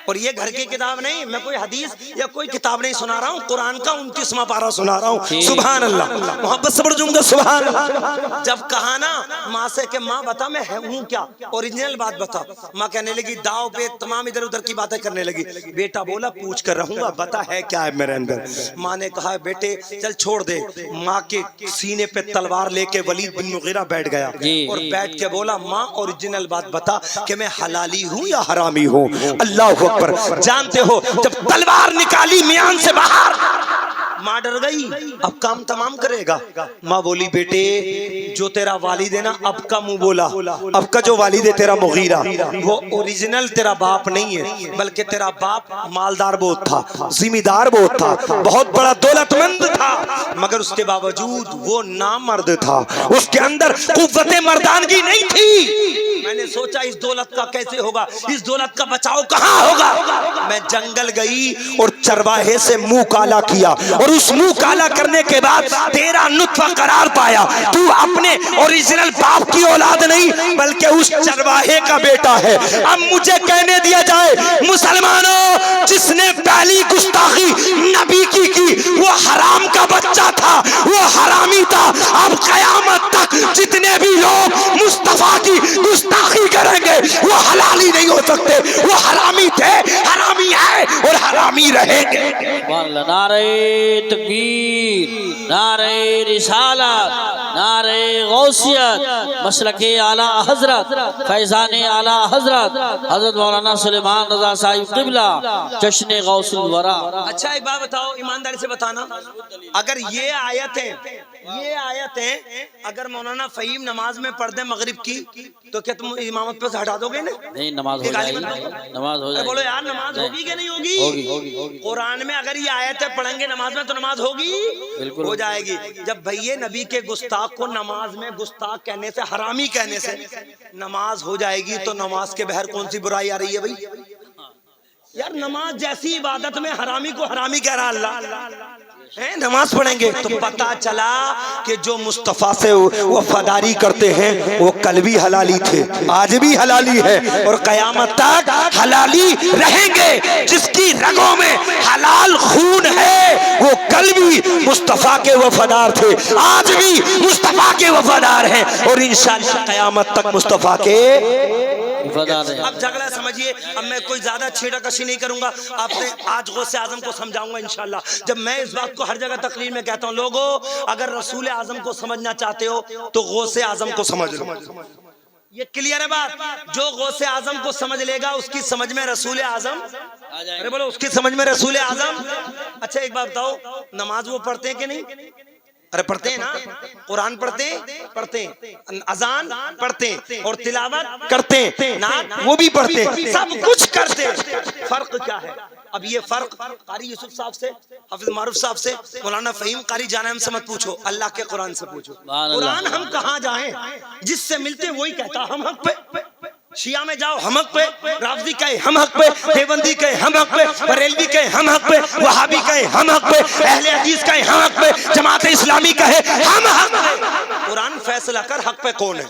اور یہ گھر کی کتاب نہیں، میں کوئی حدیث یا کوئی کتاب نہیں سنا رہا ہوں، قرآن کا 29واں پارہ سنا رہا ہوں. سبحان اللہ. محبت سے پڑھ جوں گا سبحان اللہ. جب کہا نا ماں سے کہ ماں بتا میں ہوں کیا، اوریجنل بات بتا. ماں کہنے لگی داؤ پہ تمام ادھر ادھر کی باتیں کرنے لگی. بیٹا بولا پوچھ کر رہوں گا، بتا ہے کیا ہے میرے اندر. ماں نے کہا بیٹے چل چھوڑ دے. ماں کے سینے پہ تلوار لے کے ولید بن مغیرہ بیٹھ گیا اور بیٹھ کے بولا ماں اوریجنل بات بتا کہ میں حلالی ہوں یا حرامی ہوں. اللہ اکبر. جانتے ہو جب تلوار نکالی میان سے باہر، ماں ڈر گئی، اب کام تمام کرے گا. ماں بولی بیٹے جو تیرا والد ہے نا، اب کا منہ بولا، اب کا جو والد ہے تیرا مغیرہ، وہ اوریجنل تیرا باپ نہیں ہے، بلکہ تیرا باپ مالدار بہت تھا، ذمہ دار بہت تھا، بہت بڑا دولت مند تھا، مگر اس کے باوجود وہ نامرد تھا، اس کے اندر قوت مردانگی نہیں تھی. میں نے سوچا اس دولت کا کیسے ہوگا، اس دولت کا بچاؤ کہاں ہوگا. میں جنگل گئی اور چرواہے سے منہ کالا کیا، اور اس منہ کالا کرنے کے بعد تیرا نطفہ قرار پایا. تو اپنے اوریجنل باپ کی اولاد نہیں بلکہ اس چرواہے کا بیٹا ہے. اب مجھے کہنے دیا جائے مسلمانوں، جس نے پہلی گستاخی نبی کی وہ حرام کا بچہ تھا، وہ حرامی تھا. اب قیامت تک جتنے بھی لوگ مصطفیٰ کی گستاخی کریں گے وہ حلالی نہیں ہو سکتے، وہ حرامی تھے، حرامی ہے اور حرامی رہیں گے. نعرہ تکبیر، نعرہ رسالت، نعرہ غوثیت، مسلک اعلی حضرت، فیضان اعلی حضرت حضرت مولانا سلیمان رضا صاحب قبلہ، جشن غوث الورا. اچھا ایک بات بتاؤ، ایمانداری سے بتانا، اگر یہ آیتیں اگر مولانا فہیم نماز میں پڑھ دیں مغرب کی تو کیا تم امامت پہ سے ہٹا دو گے؟ نہیں، نماز ہو جائے گی، نماز ہو جائے گی. بولو یار نماز ہوگی کہ نہیں ہوگی؟ قرآن میں اگر یہ آیتیں پڑھیں گے نماز میں تو نماز ہوگی، بالکل ہو جائے گی. جب بھئی نبی کے گستاخ کو نماز میں گستاخ کہنے سے، حرامی کہنے سے نماز ہو جائے گی تو نماز کے بہر کون سی برائی آ رہی ہے بھئی؟ یار نماز جیسی عبادت میں حرامی کو حرامی کہہ رہا اللہ. نماز پڑھیں گے تو پتا چلا کہ جو مصطفیٰ سے وفاداری کرتے ہیں وہ کل بھی حلالی تھے، آج بھی حلالی ہے اور قیامت تک حلالی رہیں گے. جس کی رگوں میں حلال خون ہے وہ کل بھی مصطفیٰ کے وفادار تھے، آج بھی مصطفیٰ کے وفادار ہیں اور انشاءاللہ قیامت تک مصطفیٰ کے. اب جھگڑا سمجھیے، اب میں کوئی زیادہ چھیڑا کشی نہیں کروں گا. آپ نے آج غوث اعظم کو سمجھاؤں گا انشاءاللہ. جب میں اس بات کو ہر جگہ تقریر میں کہتا ہوں، لوگوں اگر رسول اعظم کو سمجھنا چاہتے ہو تو غوث اعظم کو سمجھ لو. یہ کلیئر ہے بات. جو غوث اعظم کو سمجھ لے گا اس کی سمجھ میں رسول اعظم، ارے بولو اس کی سمجھ میں رسول اعظم. اچھا ایک بات بتاؤ، نماز وہ پڑھتے ہیں کہ نہیں؟ ارے پڑھتے ہیں نا، قرآن پڑھتے ہیں، اذان پڑھتے ہیں اور تلاوت کرتے ہیں، نعت وہ بھی پڑھتے ہیں، سب کچھ کرتے ہیں. فرق کیا ہے؟ اب یہ فرق قاری یوسف صاحب سے، حافظ معروف صاحب سے، مولانا فہیم قاری جانم سے مت پوچھو، اللہ کے قرآن سے پوچھو. قرآن ہم کہاں جائیں، جس سے ملتے وہی کہتا ہم حق پہ. شیعہ میں جاؤ ہم حق پہ، رافضی کہے ہم حق پہ، دیوبندی کہے ہم حق پہ، بریلوی کہے ہم حق پہ، وہابی کہے ہم حق پہ، اہل حدیث کہے ہم حق پہ، جماعت اسلامی کہے ہم حق پہ. قرآن فیصلہ کر حق پہ کون ہے.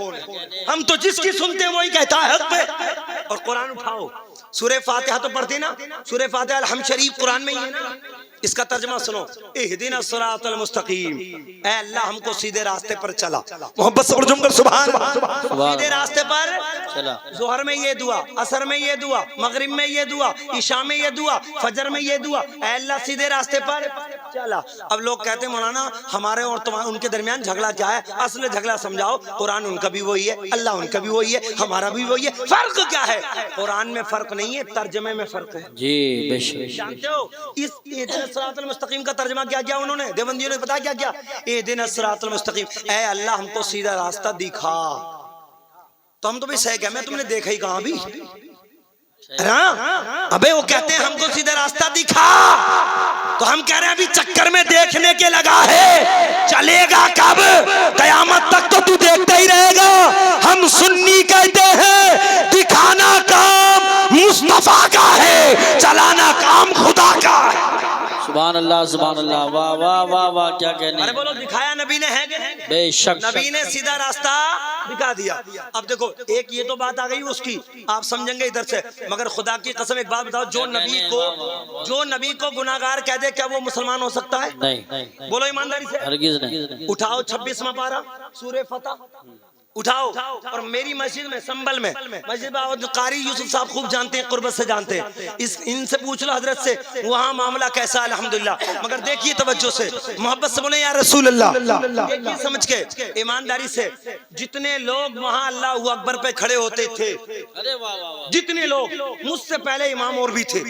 ہم تو جس کی سنتے ہیں وہی کہتا ہے حق پہ. اور قرآن اٹھاؤ، سورہ فاتحہ تو پڑھتے نا، سورہ فاتحہ الحمد شریف قرآن میں ہی ہے نا. اس کا ترجمہ سنو، اہدنا الصراط المستقیم، اے اللہ ہم کو سیدھے راستے پر چلا. محبت سے پڑھ سبحان اللہ. سیدھے راستے پر چلا. ظہر میں یہ دعا، عصر میں یہ دعا، مغرب میں یہ دعا، عشاء میں یہ دعا، فجر میں یہ دعا، اے اللہ سیدھے راستے پر چلا. اب لوگ کہتے ہیں مولانا ہمارے اور ان کے درمیان جھگڑا کیا ہے؟ اصل جھگڑا سمجھاؤ، قرآن ان کا بھی وہی ہے، اللہ ان کا بھی وہی ہے، ہمارا بھی وہی ہے. فرق کیا ہے؟ قرآن میں فرق نہیں ہے، ترجمے میں فرق ہے. جی بے شک. جانتے ہو اس اہدنا الصراط المستقیم کا ترجمہ کیا کیا انہوں نے؟ دیوبندیوں نے پتا کیا کیا؟ اہدنا الصراط المستقیم، اے اللہ ہم کو سیدھا راستہ دکھا. تو ہم تو بھی سہ گئے، میں تم نے دیکھا ہی کہاں بھی. ابے وہ کہتے ہیں ہم کو سیدھا راستہ دکھا، تو ہم کہہ رہے ہیں ابھی چکر میں دیکھنے کے لگا ہے، چلے گا کب؟ قیامت تک تو تو دیکھتا ہی رہے گا. ہم سنی کہتے ہیں دکھانا کام مصطفیٰ کا ہے، چلانا کام خدا کا ہے. سبحان اللہ واہ واہ واہ واہ کیا کہنے ارے بولو دکھایا نبی نے ہے کہ بے شک نبی نے سیدھا راستہ دکھا دیا. اب دیکھو ایک یہ تو بات آ گئی اس کی آپ سمجھیں گے ادھر سے, مگر خدا کی قسم ایک بات بتاؤ, جو نبی کو گناہگار کہہ دے کیا وہ مسلمان ہو سکتا ہے؟ نہیں بولو ایمانداری سے, ہرگز نہیں. اٹھاؤ 26واں پارہ سورہ فتح اٹھاؤ, اور میری مسجد میں سنبل میں مسجد قاری یوسف صاحب خوب جانتے ہیں, قربت سے جانتے ہیں, ان سے پوچھ لو حضرت سے وہاں معاملہ کیسا ہے الحمدللہ. مگر دیکھیے توجہ سے, محبت سے بولیں یا رسول اللہ, دیکھیے سمجھ کے ایمانداری سے, جتنے لوگ وہاں اللہ اکبر پہ کھڑے ہوتے تھے, جتنے لوگ, مجھ سے پہلے امام اور بھی تھے,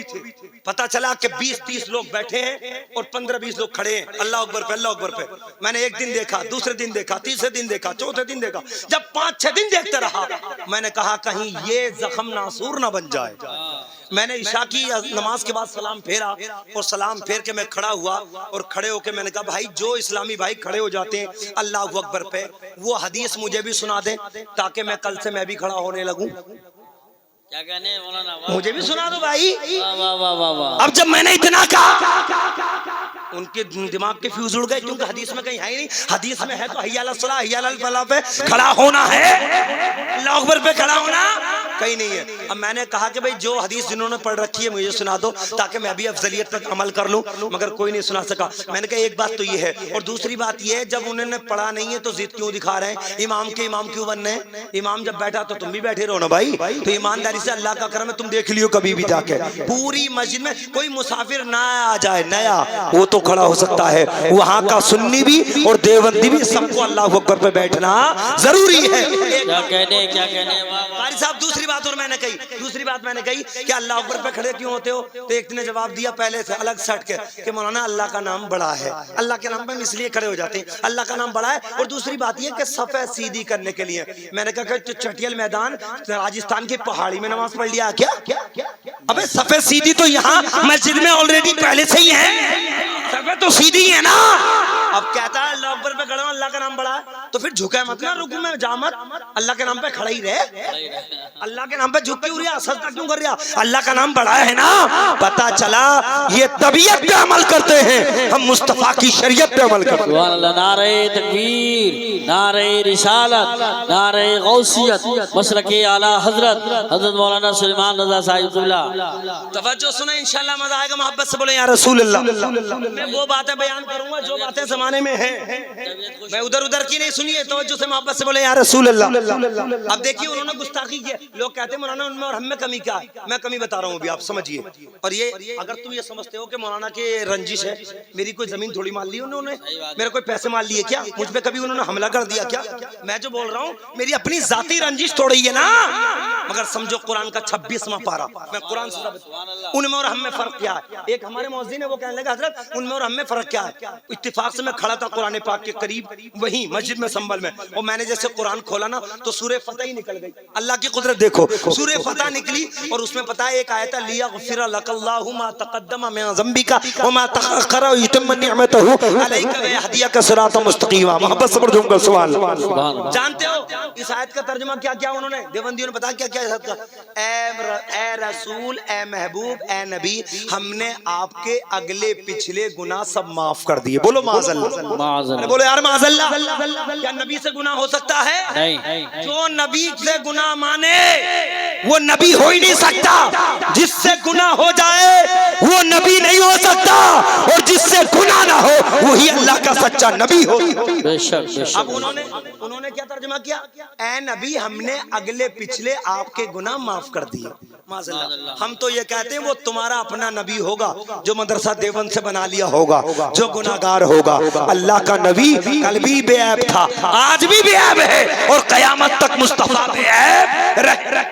پتا چلا کہ 20-30 لوگ بیٹھے ہیں اور 15-20 لوگ کھڑے ہیں اللہ اکبر پہ اللہ اکبر پہ. میں نے ایک دن دیکھا, دوسرے دن دیکھا, تیسرے دن دیکھا, چوتھے دن دیکھا, جب 5-6 دن دیکھتے رہا میں نے کہا کہیں یہ زخم ناسور نہ بن جائے. میں نے عشاء کی نماز کے بعد سلام پھیرا, اور سلام پھیر کے میں کھڑا ہوا, اور کھڑے ہو کے میں نے کہا بھائی جو اسلامی بھائی کھڑے ہو جاتے ہیں اللہ اکبر پہ وہ حدیث مجھے بھی سنا دیں تاکہ میں کل سے میں بھی کھڑا ہونے لگوں. کیا کہنے مولانا, مجھے بھی سنا دو بھائی. واہ واہ واہ واہ. اب جب میں نے اتنا کہا ان کے دماغ کے فیوز اڑ گئے, کیونکہ حدیث میں کہیں ہے ہی نہیں. حدیث میں ہے تو حی علی الصلاۃ حی علی الفلاح پہ کھڑا ہونا ہے, اللہ اکبر پہ کھڑا ہونا کہیں نہیں ہے. اب میں نے کہا کہ بھئی جو حدیث جنہوں نے پڑھ رکھی ہے مجھے سنا دو تاکہ میں بھی افضلیت پر عمل کر لوں, مگر کوئی نہیں سنا سکا. میں نے کہا ایک بات تو یہ ہے, اور دوسری بات یہ ہے جب انہوں نے پڑھا نہیں ہے تو ضد کیوں دکھا رہے ہیں, امام کے امام کیوں بننے ہیں؟ امام جب بیٹھا تو تم بھی بیٹھے رہو نا بھائی. تو ایمانداری سے اللہ کا کرم ہے, تم دیکھ لیو کبھی بھی جا کے پوری مسجد میں کوئی مسافر نہ آ جائے نیا, وہ تو کھڑا ہو سکتا ہے, وہاں کا سنی بھی اور دیوبندی بھی, سب کو اللہ اکبر پہ بیٹھنا ضروری ہے. کیا کہنے قاری صاحب دوسری بات اور میں نے کہی کہ اللہ اکبر پہ کھڑے کیوں ہوتے ہو, تو ایک نے جواب دیا پہلے سے الگ سٹ کے کہ مولانا اللہ کا نام بڑا ہے, اللہ کے نام پہ ہم اس لیے کھڑے ہو جاتے ہیں, اللہ کا نام بڑا ہے. اور دوسری بات یہ کہ صفیں سیدھی کرنے کے لیے. میں نے کہا کہ چٹیل میدان راجستھان کی پہاڑی میں نماز پڑھ لیا کیا؟ ابے صفیں سیدھی تو یہاں مسجد میں آلریڈی پہلے سے ہی ہیں, صفیں تو سیدھی ہیں نا. اب کہتا ہے اللہ اکبر پہ کھڑا ہوں اللہ کا نام بڑا ہے, تو پھر جھکے مت نا, رکوع میں جا مت, اللہ کے نام پہ کھڑا ہی رہے. اللہ کے نام پہ جھک کیوں رہا, سجدہ کیوں کر رہا؟ اللہ کا نام بڑا ہے نا. پتا چلا یہ طبیعت پہ عمل کرتے ہیں, ہم مصطفیٰ کی شریعت پہ عمل کرتے ہیں. سبحان اللہ. نعرہ تکبیر, نعرہ رسالت, نعرہ غوثیت, مسلک اعلی حضرت مولانا سلیمان رضا صاحب اللہ. توجہ سنیں انشاءاللہ مزہ آئے گا. محبت سے بولیں یا رسول اللہ. میں وہ باتیں بیان کروں گا جو باتیں زمانے میں ہیں, میں ادھر کی نہیں. سنیے توجہ سے, محبت سے بولیں یا رسول اللہ. اب دیکھیے انہوں نے گستاخی کی, لوگ کہتے ہیں مولانا ان میں اور ہم میں کمی کیا ہے. میں کمی بتا رہا ہوں ابھی, آپ سمجھیے. اور یہ اگر تم یہ سمجھتے ہو کہ مولانا کے رنجش ہے, میری کوئی زمین تھوڑی مان لی انہوں نے, میرے کوئی پیسے مان لیے کیا, مجھ پہ کبھی انہوں نے حملہ کر دیا کیا؟ میں جو بول رہا ہوں میری اپنی ذاتی رنجش تھوڑی ہے نا. مگر سمجھو قرآن کا 26واں پارہ, میں قرآن سے ان میں اور ہم میں فرق کیا ہے. ایک ہمارے مؤذن ہے وہ کہنے لگا حضرت ان میں اور ہم میں فرق کیا ہے. اتفاق سے میں کھڑا تھا قرآن پاک کے قریب وہیں مسجد میں سنبل میں, اور میں نے جیسے قرآن کھولا نا تو سورہ فتح ہی نکل گئی. اللہ کی قدرت دیکھو, سورہ فتح نکلی اور اس میں پتا ہے ایک آیت ہے لیغفر لک اللہ ما تقدم من ذنبک وما تأخر ویتم نعمتہ علیک ویہدیک صراطا مستقیما. محبت سے پڑھوں گا سوال. جانتے ہو اس آیت کا ترجمہ کیا کیا انہوں نے, دیوبندیوں نے بتایا کیا اس آیت کا؟ اے رسول, اے محبوب, اے نبی, ہم نے آپ کے اگلے پچھلے گناہ سب معاف کر دیے. بولو معاذ اللہ. بولو یار معاذ اللہ. کیا نبی سے گناہ ہو سکتا ہے؟ نہیں. جو نبی سے گناہ مانے وہ نبی ہو ہی نہیں سکتا. جس سے گناہ ہو جائے وہ نبی نہیں ہو سکتا, اور جس سے گناہ نہ ہو وہی اللہ کا سچا نبی ہو. اب انہوں نے کیا ترجمہ کیا؟ اے نبی ہم نے اگلے پچھلے آپ کے گناہ معاف کر دیے. معاذ اللہ. ہم تو یہ کہتے ہیں وہ تمہارا اپنا نبی ہوگا جو مدرسہ دیوبند سے بنا لیا ہوگا, جو گناہگار ہوگا. اللہ کا نبی کل بھی بے عیب تھا, آج بھی بے عیب ہے, اور قیامت تک مصطفیٰ بے عیب رہے.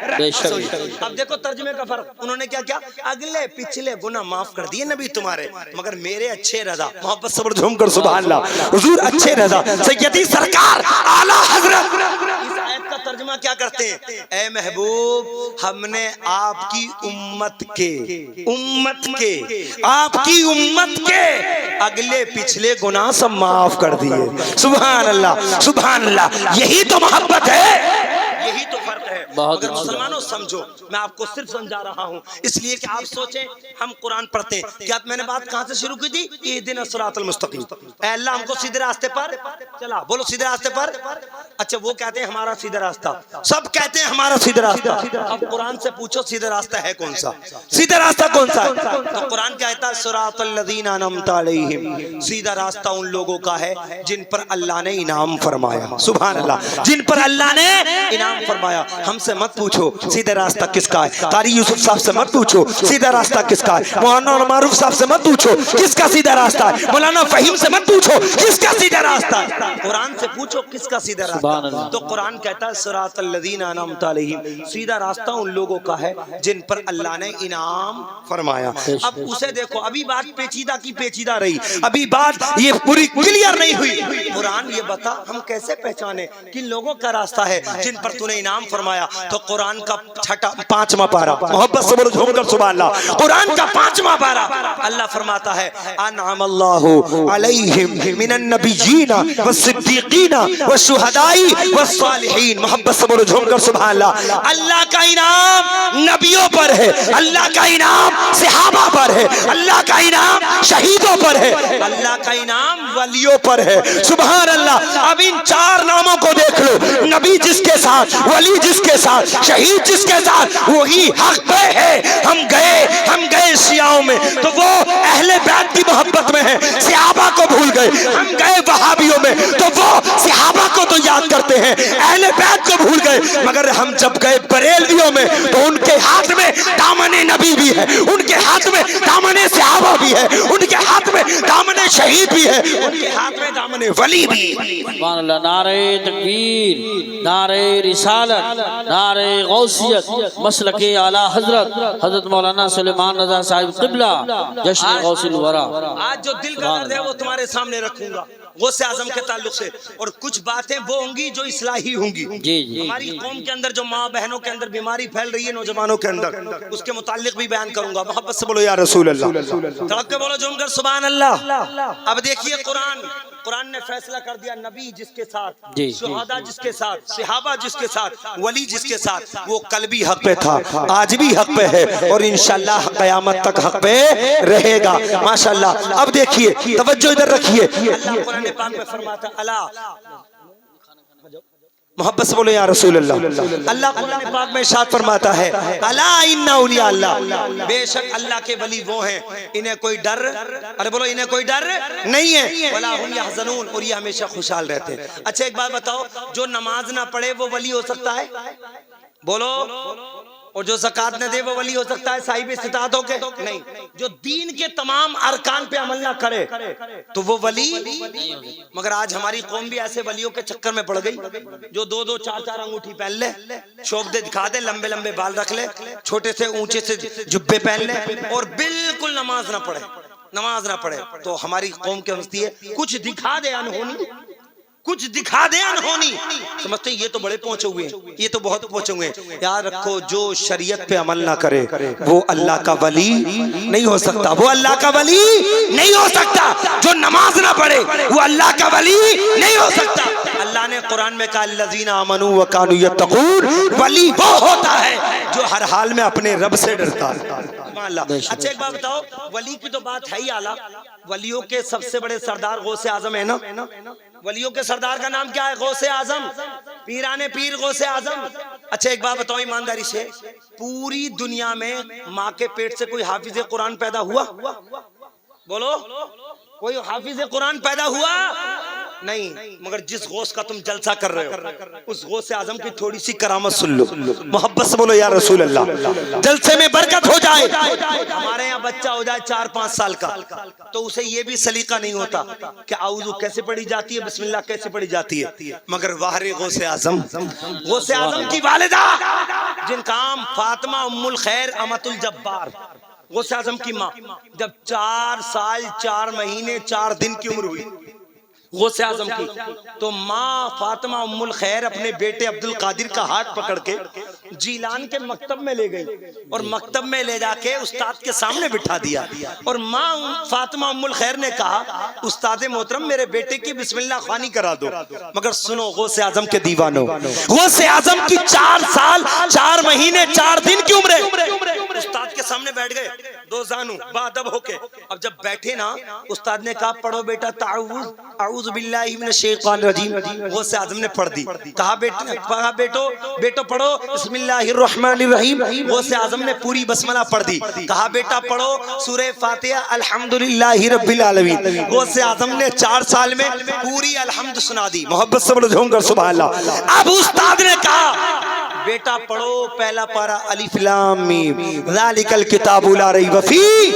اب دیکھو ترجمے کا فرق. انہوں نے کیا کیا؟ اگلے پچھلے گناہ معاف کر دیے نبی تمہارے, مگر میرے اچھے رضا. محبت صبر جھوم کر سبحان اللہ. حضور اچھے رضا سیدی سرکار اعلی حضرت اس آیت کا ترجمہ کیا کرتے ہیں؟ اے محبوب ہم نے آپ کی امت کے اگلے پچھلے گناہ سب معاف کر دیے. سبحان اللہ سبحان اللہ. یہی تو محبت ہے, یہی تو فرق ہے. مگر مسلمانوں سمجھو، میں آپ کو صرف سمجھا رہا ہوں اس لیے کہ آپ سوچیں ہم قرآن پڑھتے ہیں. کیا میں نے بات کہاں سے شروع کی تھی؟ اہدنا الصراط المستقیم، اے اللہ ہم کو سیدھے راستے پر چلا. بولو سیدھے راستے پر. اچھا وہ کہتے ہیں ہمارا سیدھا راستہ، سب کہتے ہیں ہمارا سیدھا راستہ. اب قرآن سے پوچھو سیدھا راستہ ہے کون سا؟ سیدھا راستہ کون سا ہے؟ تو قرآن کہتا ہے صراط الذین انعمت علیہم، سیدھا راستہ ان لوگوں کا ہے جن پر اللہ نے انعام فرمایا. سبحان اللہ، جن پر اللہ نے انعام فرمایا. ہم سے مت پوچھو سیدھا راستہ کس کا ہے، قاری یوسف صاحب سے مت پوچھو سیدھا راستہ کس کا ہے، مولانا معروف صاحب سے مت پوچھو کس کا سیدھا راستہ ہے، مولانا فہیم سے مت پوچھو کس کا سیدھا راستہ ہے، قرآن سے پوچھو کس کا سیدھا راستہ. تو قرآن کہتا ہے صراط الذین انعمت علیہم، سیدھا راستہ ان لوگوں کا ہے جن پر اللہ نے انعام فرمایا. اب اسے دیکھو، ابھی بات پیچیدہ کی پیچیدہ رہی، ابھی بات یہ پوری کلیئر نہیں ہوئی. قرآن یہ بتا ہم کیسے پہچانے کن لوگوں کا راستہ ہے جن پر تو نے انعام فرمایا. تو قرآن کا پانچواں پارہ، محبت سے بولو جھوم کر سبحان اللہ، قرآن کا پانچواں پارہ اللہ فرماتا ہے انعم اللہ علیہم من النبیین والصدیقین والشہداء والصالحین. محبت سے بولو جھوم کر سبحان اللہ. اللہ کا انعام نبیوں پر ہے، اللہ کا انعام صحابہ پر ہے، اللہ کا انعام شہیدوں پر ہے، اللہ کا انعام ولیوں پر ہے. سبحان اللہ. اب ان چار ناموں کو دیکھ لو، نبی جس کے ساتھ، ولی جس کے ساتھ، شہید جس کے ساتھ، وہی حق پہ ہے. ہم گئے شیعوں میں تو وہ اہل بیت کی محبت میں ہے، صحابہ کو بھول گئے. ہم گئے وہابیوں میں تو وہ صحابہ کو تو یاد کرتے ہیں، اہل بیت کو بھول گئے. مگر ہم جب گئے بریلویوں میں تو ان کے ہاتھ میں دامن نبی بھی ہے، ان کے ہاتھ میں دامن صحابہ بھی ہے، ان کے ہاتھ میں دامن شہید بھی ہے، ان کے ہاتھ میں دامن ولی بھی. سبحان اللہ. نعرہ تکبیر، نعرہ رسالت، نعرہ غوثیت، مسلک اعلی حضرت حضرت مولانا سلیمان رضا صاحب قبلہ جشن غوث الورا. آج جو دل کا درد ہے وہ تمہارے سامنے رکھوں گا غوث اعظم کے تعلق سے، اور کچھ باتیں وہ ہوں گی جو اصلاحی ہوں گی. ہماری قوم کے اندر جو ماں بہنوں کے اندر بیماری پھیل رہی ہے نوجوانوں کے اندر، اس کے متعلق بھی بیان کروں گا. محبت سے بولو یا رسول اللہ، تڑپ کے بولو جھوم کر سبحان اللہ. اب دیکھیے قرآن نے فیصلہ کر دیا، نبی جس کے ساتھ، شہداء جس کے ساتھ، صحابہ جس کے ساتھ، ولی جس کے ساتھ، وہ کل بھی حق پہ تھا، آج بھی حق پہ ہے، اور انشاءاللہ قیامت تک حق پہ رہے گا. ماشاءاللہ. اب دیکھیے، توجہ ادھر رکھیے. اللہ قرآن پاک میں فرماتا اللہ، محبت سے بولو یا رسول اللہ. اللہ قرآن پاک میں ارشاد فرماتا ہے الا ان اولیاء اللہ، بے شک اللہ کے ولی وہ ہیں انہیں کوئی ڈر، ارے بولو انہیں کوئی ڈر نہیں ہے، ولا هم يحزنون، اور یہ ہمیشہ خوشحال رہتے ہیں. اچھا ایک بات بتاؤ، جو نماز نہ پڑھے وہ ولی ہو سکتا ہے؟ بولو. اور جو زکوٰۃ نہ دے وہ ولی ہو سکتا ہے صاحب استطاعت ہو کے؟ نہیں. جو دین کے تمام ارکان پہ عمل نہ کرے تو وہ ولی. مگر آج ہماری قوم بھی ایسے ولیوں کے چکر میں پڑ گئی جو دو دو چار چار انگوٹھی پہن لے، شوق دے دکھا دے، لمبے لمبے بال رکھ لے، چھوٹے سے اونچے سے جبے پہن لے، اور بالکل نماز نہ پڑھے. تو ہماری قوم کے مستی ہے کچھ دکھا دے انہونی، کچھ دکھا دے انہونی، سمجھتے ہیں یہ تو بڑے پہنچے ہوئے ہیں، یہ تو بہت پہنچے ہوئے ہیں. یاد رکھو جو شریعت پہ عمل نہ کرے وہ اللہ کا ولی نہیں ہو سکتا، وہ اللہ کا ولی نہیں ہو سکتا. جو نماز نہ پڑھے وہ اللہ کا ولی نہیں ہو سکتا. اللہ نے قرآن میں کہا الذین آمنوا وکانوا یتقون، ولی وہ ہوتا ہے جو ہر حال میں اپنے رب سے ڈرتا ہے. اچھا ایک بات بتاؤ، ولی کی تو بات ہے ہی اعلیٰ، ولیوں کے سب سے بڑے سردار غوث اعظم ہے نا. ولیوں کے سردار کا نام کیا ہے؟ غوث اعظم، پیرانے پیر غوث اعظم. اچھا ایک بات بتاؤ ایمانداری سے، پوری دنیا میں ماں کے پیٹ سے کوئی حافظ قرآن پیدا ہوا؟ بولو، کوئی حافظ قرآن پیدا ہوا نہیں. مگر جس غوث کا تم جلسہ کر رہے ہو اس غوث اعظم کی تھوڑی سی کرامت سن لو. محبت سے بولو یا رسول اللہ. جلسے میں برکت ہو جائے. ہمارے یہاں بچہ ہو جائے 4-5 سال کا تو اسے یہ بھی سلیقہ نہیں ہوتا کہ اعوذ کیسے پڑھی جاتی ہے، بسم اللہ کیسے پڑھی جاتی ہے. مگر واہر غوث اعظم کی والدہ جن کا نام فاطمہ ام الخیر امۃ الجبار، غوث اعظم کی ماں، جب 4 سال 4 مہینے 4 دن کی عمر ہوئی غوث اعظم کی، تو ماں فاطمہ ام الخیر اپنے بیٹے عبد القادر کا ہاتھ پکڑ کے جیلان کے مکتب میں لے گئی اور مکتب میں لے جا کے استاد کے سامنے بٹھا دیا، اور ماں فاطمہ ام الخیر نے کہا استاد محترم میرے بیٹے کی بسم اللہ خوانی کرا دو، مگر سنو غوث اعظم کے دیوانوں، غوث اعظم کی 4 سال 4 مہینے 4 دن کی عمر ہے، استاد کے سامنے بیٹھ گئے دو زانو بادب ہو کے، اب جب بیٹھے نا استاد نے کہا پڑھو بیٹا تعوذ اعوذ باللہ من الشیطان الرجیم، غوث اعظم نے پڑھ دی، کہا بیٹو پڑھو بسم اللہ الرحمن الرحیم، غوث اعظم نے پوری بسملہ پڑھ دی، کہا بیٹا پڑھو سورہ فاتحہ الحمدللہ رب العالمین، غوث اعظم نے 4 سال میں پوری الحمد سنا دی، محبت سے بولو جھوم کر سبحان اللہ۔ اب استاد نے کہا بیٹا پڑھو پہلا پارا الف لام میم ذالک الکتاب لا ریب فیہ،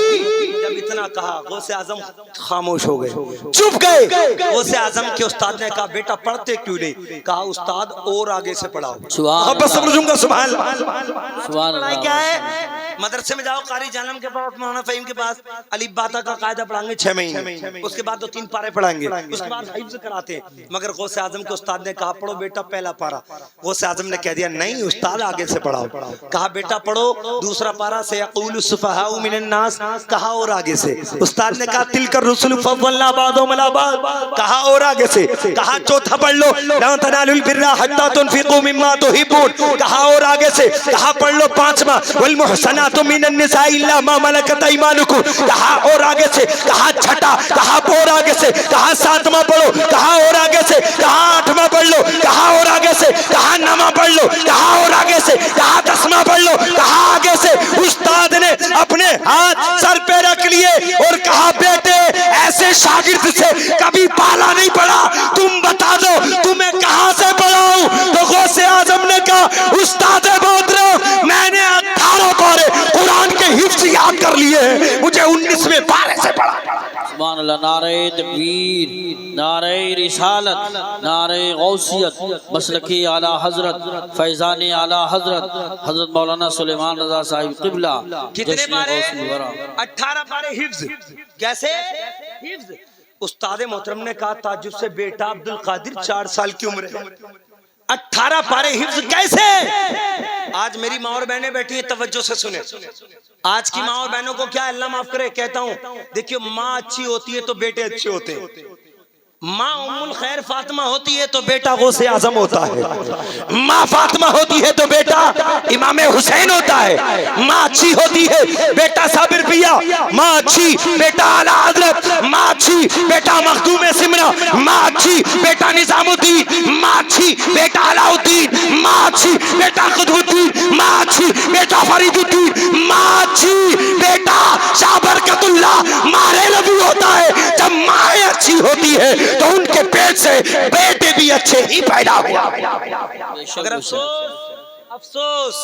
جب اتنا کہا غوث اعظم خاموش ہو گئے، چپ گئے۔ غوث اعظم کے استاد نے کہا بیٹا پڑھتے کیوں نہیں؟ کہا استاد اور آگے سے پڑھاؤ، محبت سے بولو گا سبحان اللہ۔ پڑھائی کیا ہے؟ مدرسے میں جاؤ قاری جانم کے پاس مولانا فہیم کے پاس الف باتا کا قاعدہ پڑھائیں گے 6 مہینے، اس کے بعد 2-3 پارے پڑھائیں گے، اس کے بعد حفظ کراتے ہیں، مگر غوث اعظم کے استاد نے کہا پڑھو بیٹا پہلا پارا، غوث اعظم نے کہہ دیا نہیں استاد آگے سے پڑھاؤ، کہا بیٹا پڑھو دوسرا پارا سیقول السفہاء من الناس، کہا اور آگے سے، استاد نے کہا تلک الرسل فضلنا بعضهم علی بعض، کہا اور آگے سے، کہا چوتھا پڑھ لو لا تنالوا البر حتی تنفقوا مما تحبون، کہا اور آگے سے، کہا پڑھ لو 5واں والمحصنات من النساء الا ما ملکت ایمانکم، کہا اور آگے سے، کہا چھٹا، کہا اور آگے سے، کہا 7واں پڑھو، کہا اور آگے سے، کہا 8واں پڑھ لو، کہا اور آگے سے، کہا 9واں پڑھ لو، کہا اور آگے سے، کہا 10واں پڑھ لو، کہا آگے سے۔ استاد نے اپنے ہاتھ سر پہ رکھ لیے اور کہا بیٹے ایسے شاگرد سے کبھی پالا نہیں پڑا، تم بتا دو تمہیں کہاں سے پڑھاؤں؟ تو غوث اعظم نے کہا استاد محترم میں نے 18 پارے قرآن کے حفظ یاد کر لیے ہیں، مجھے 19ویں پارے سے پڑھا۔ سبحان اللہ، نعرہ تکبیر، نعرہ رسالت، نعرہ غوثیت، مسلکی اعلی حضرت، فیضان اعلی حضرت حضرت مولانا سلیمان رضا صاحب قبلہ، کتنے پارے؟ 18 پارے حفظ، کیسے حفظ؟ استاد محترم نے کہا تعجب سے بیٹا عبد القادر 4 سال کی عمر ہے، 18 پارے حفظ کیسے؟ آج میری ماں اور بہنیں بیٹھی ہیں توجہ سے سنیں، آج کی ماں اور بہنوں کو کیا اللہ معاف کرے کہتا ہوں، دیکھیے ماں اچھی ہوتی ہے تو بیٹے اچھے ہوتے ہیں، ماں ام الخیر فاطمہ ہوتی ہے تو بیٹا غوث اعظم ہوتا ہے، ماں فاطمہ ہوتی ہے تو بیٹا امام حسین ہوتا ہے، ماں اچھی ہوتی ہے بیٹا صابر پیا، ماں اچھی بیٹا اعلی حضرت، ماں اچھی بیٹا مخدوم سمرہ، ماں اچھی بیٹا نظام الدین، ماں اچھی بیٹا علاء الدین، ماں اچھی بیٹا قطب الدین، ماں اچھی بیٹا فرید الدین، ماں اچھی بیٹا شاہ برکت اللہ مارے نبی ہوتا ہے۔ جب ماں اچھی ہوتی ہے تو ان کے پیٹ سے بیٹے بھی اچھے ہی پیدا ہوا۔ مگر افسوس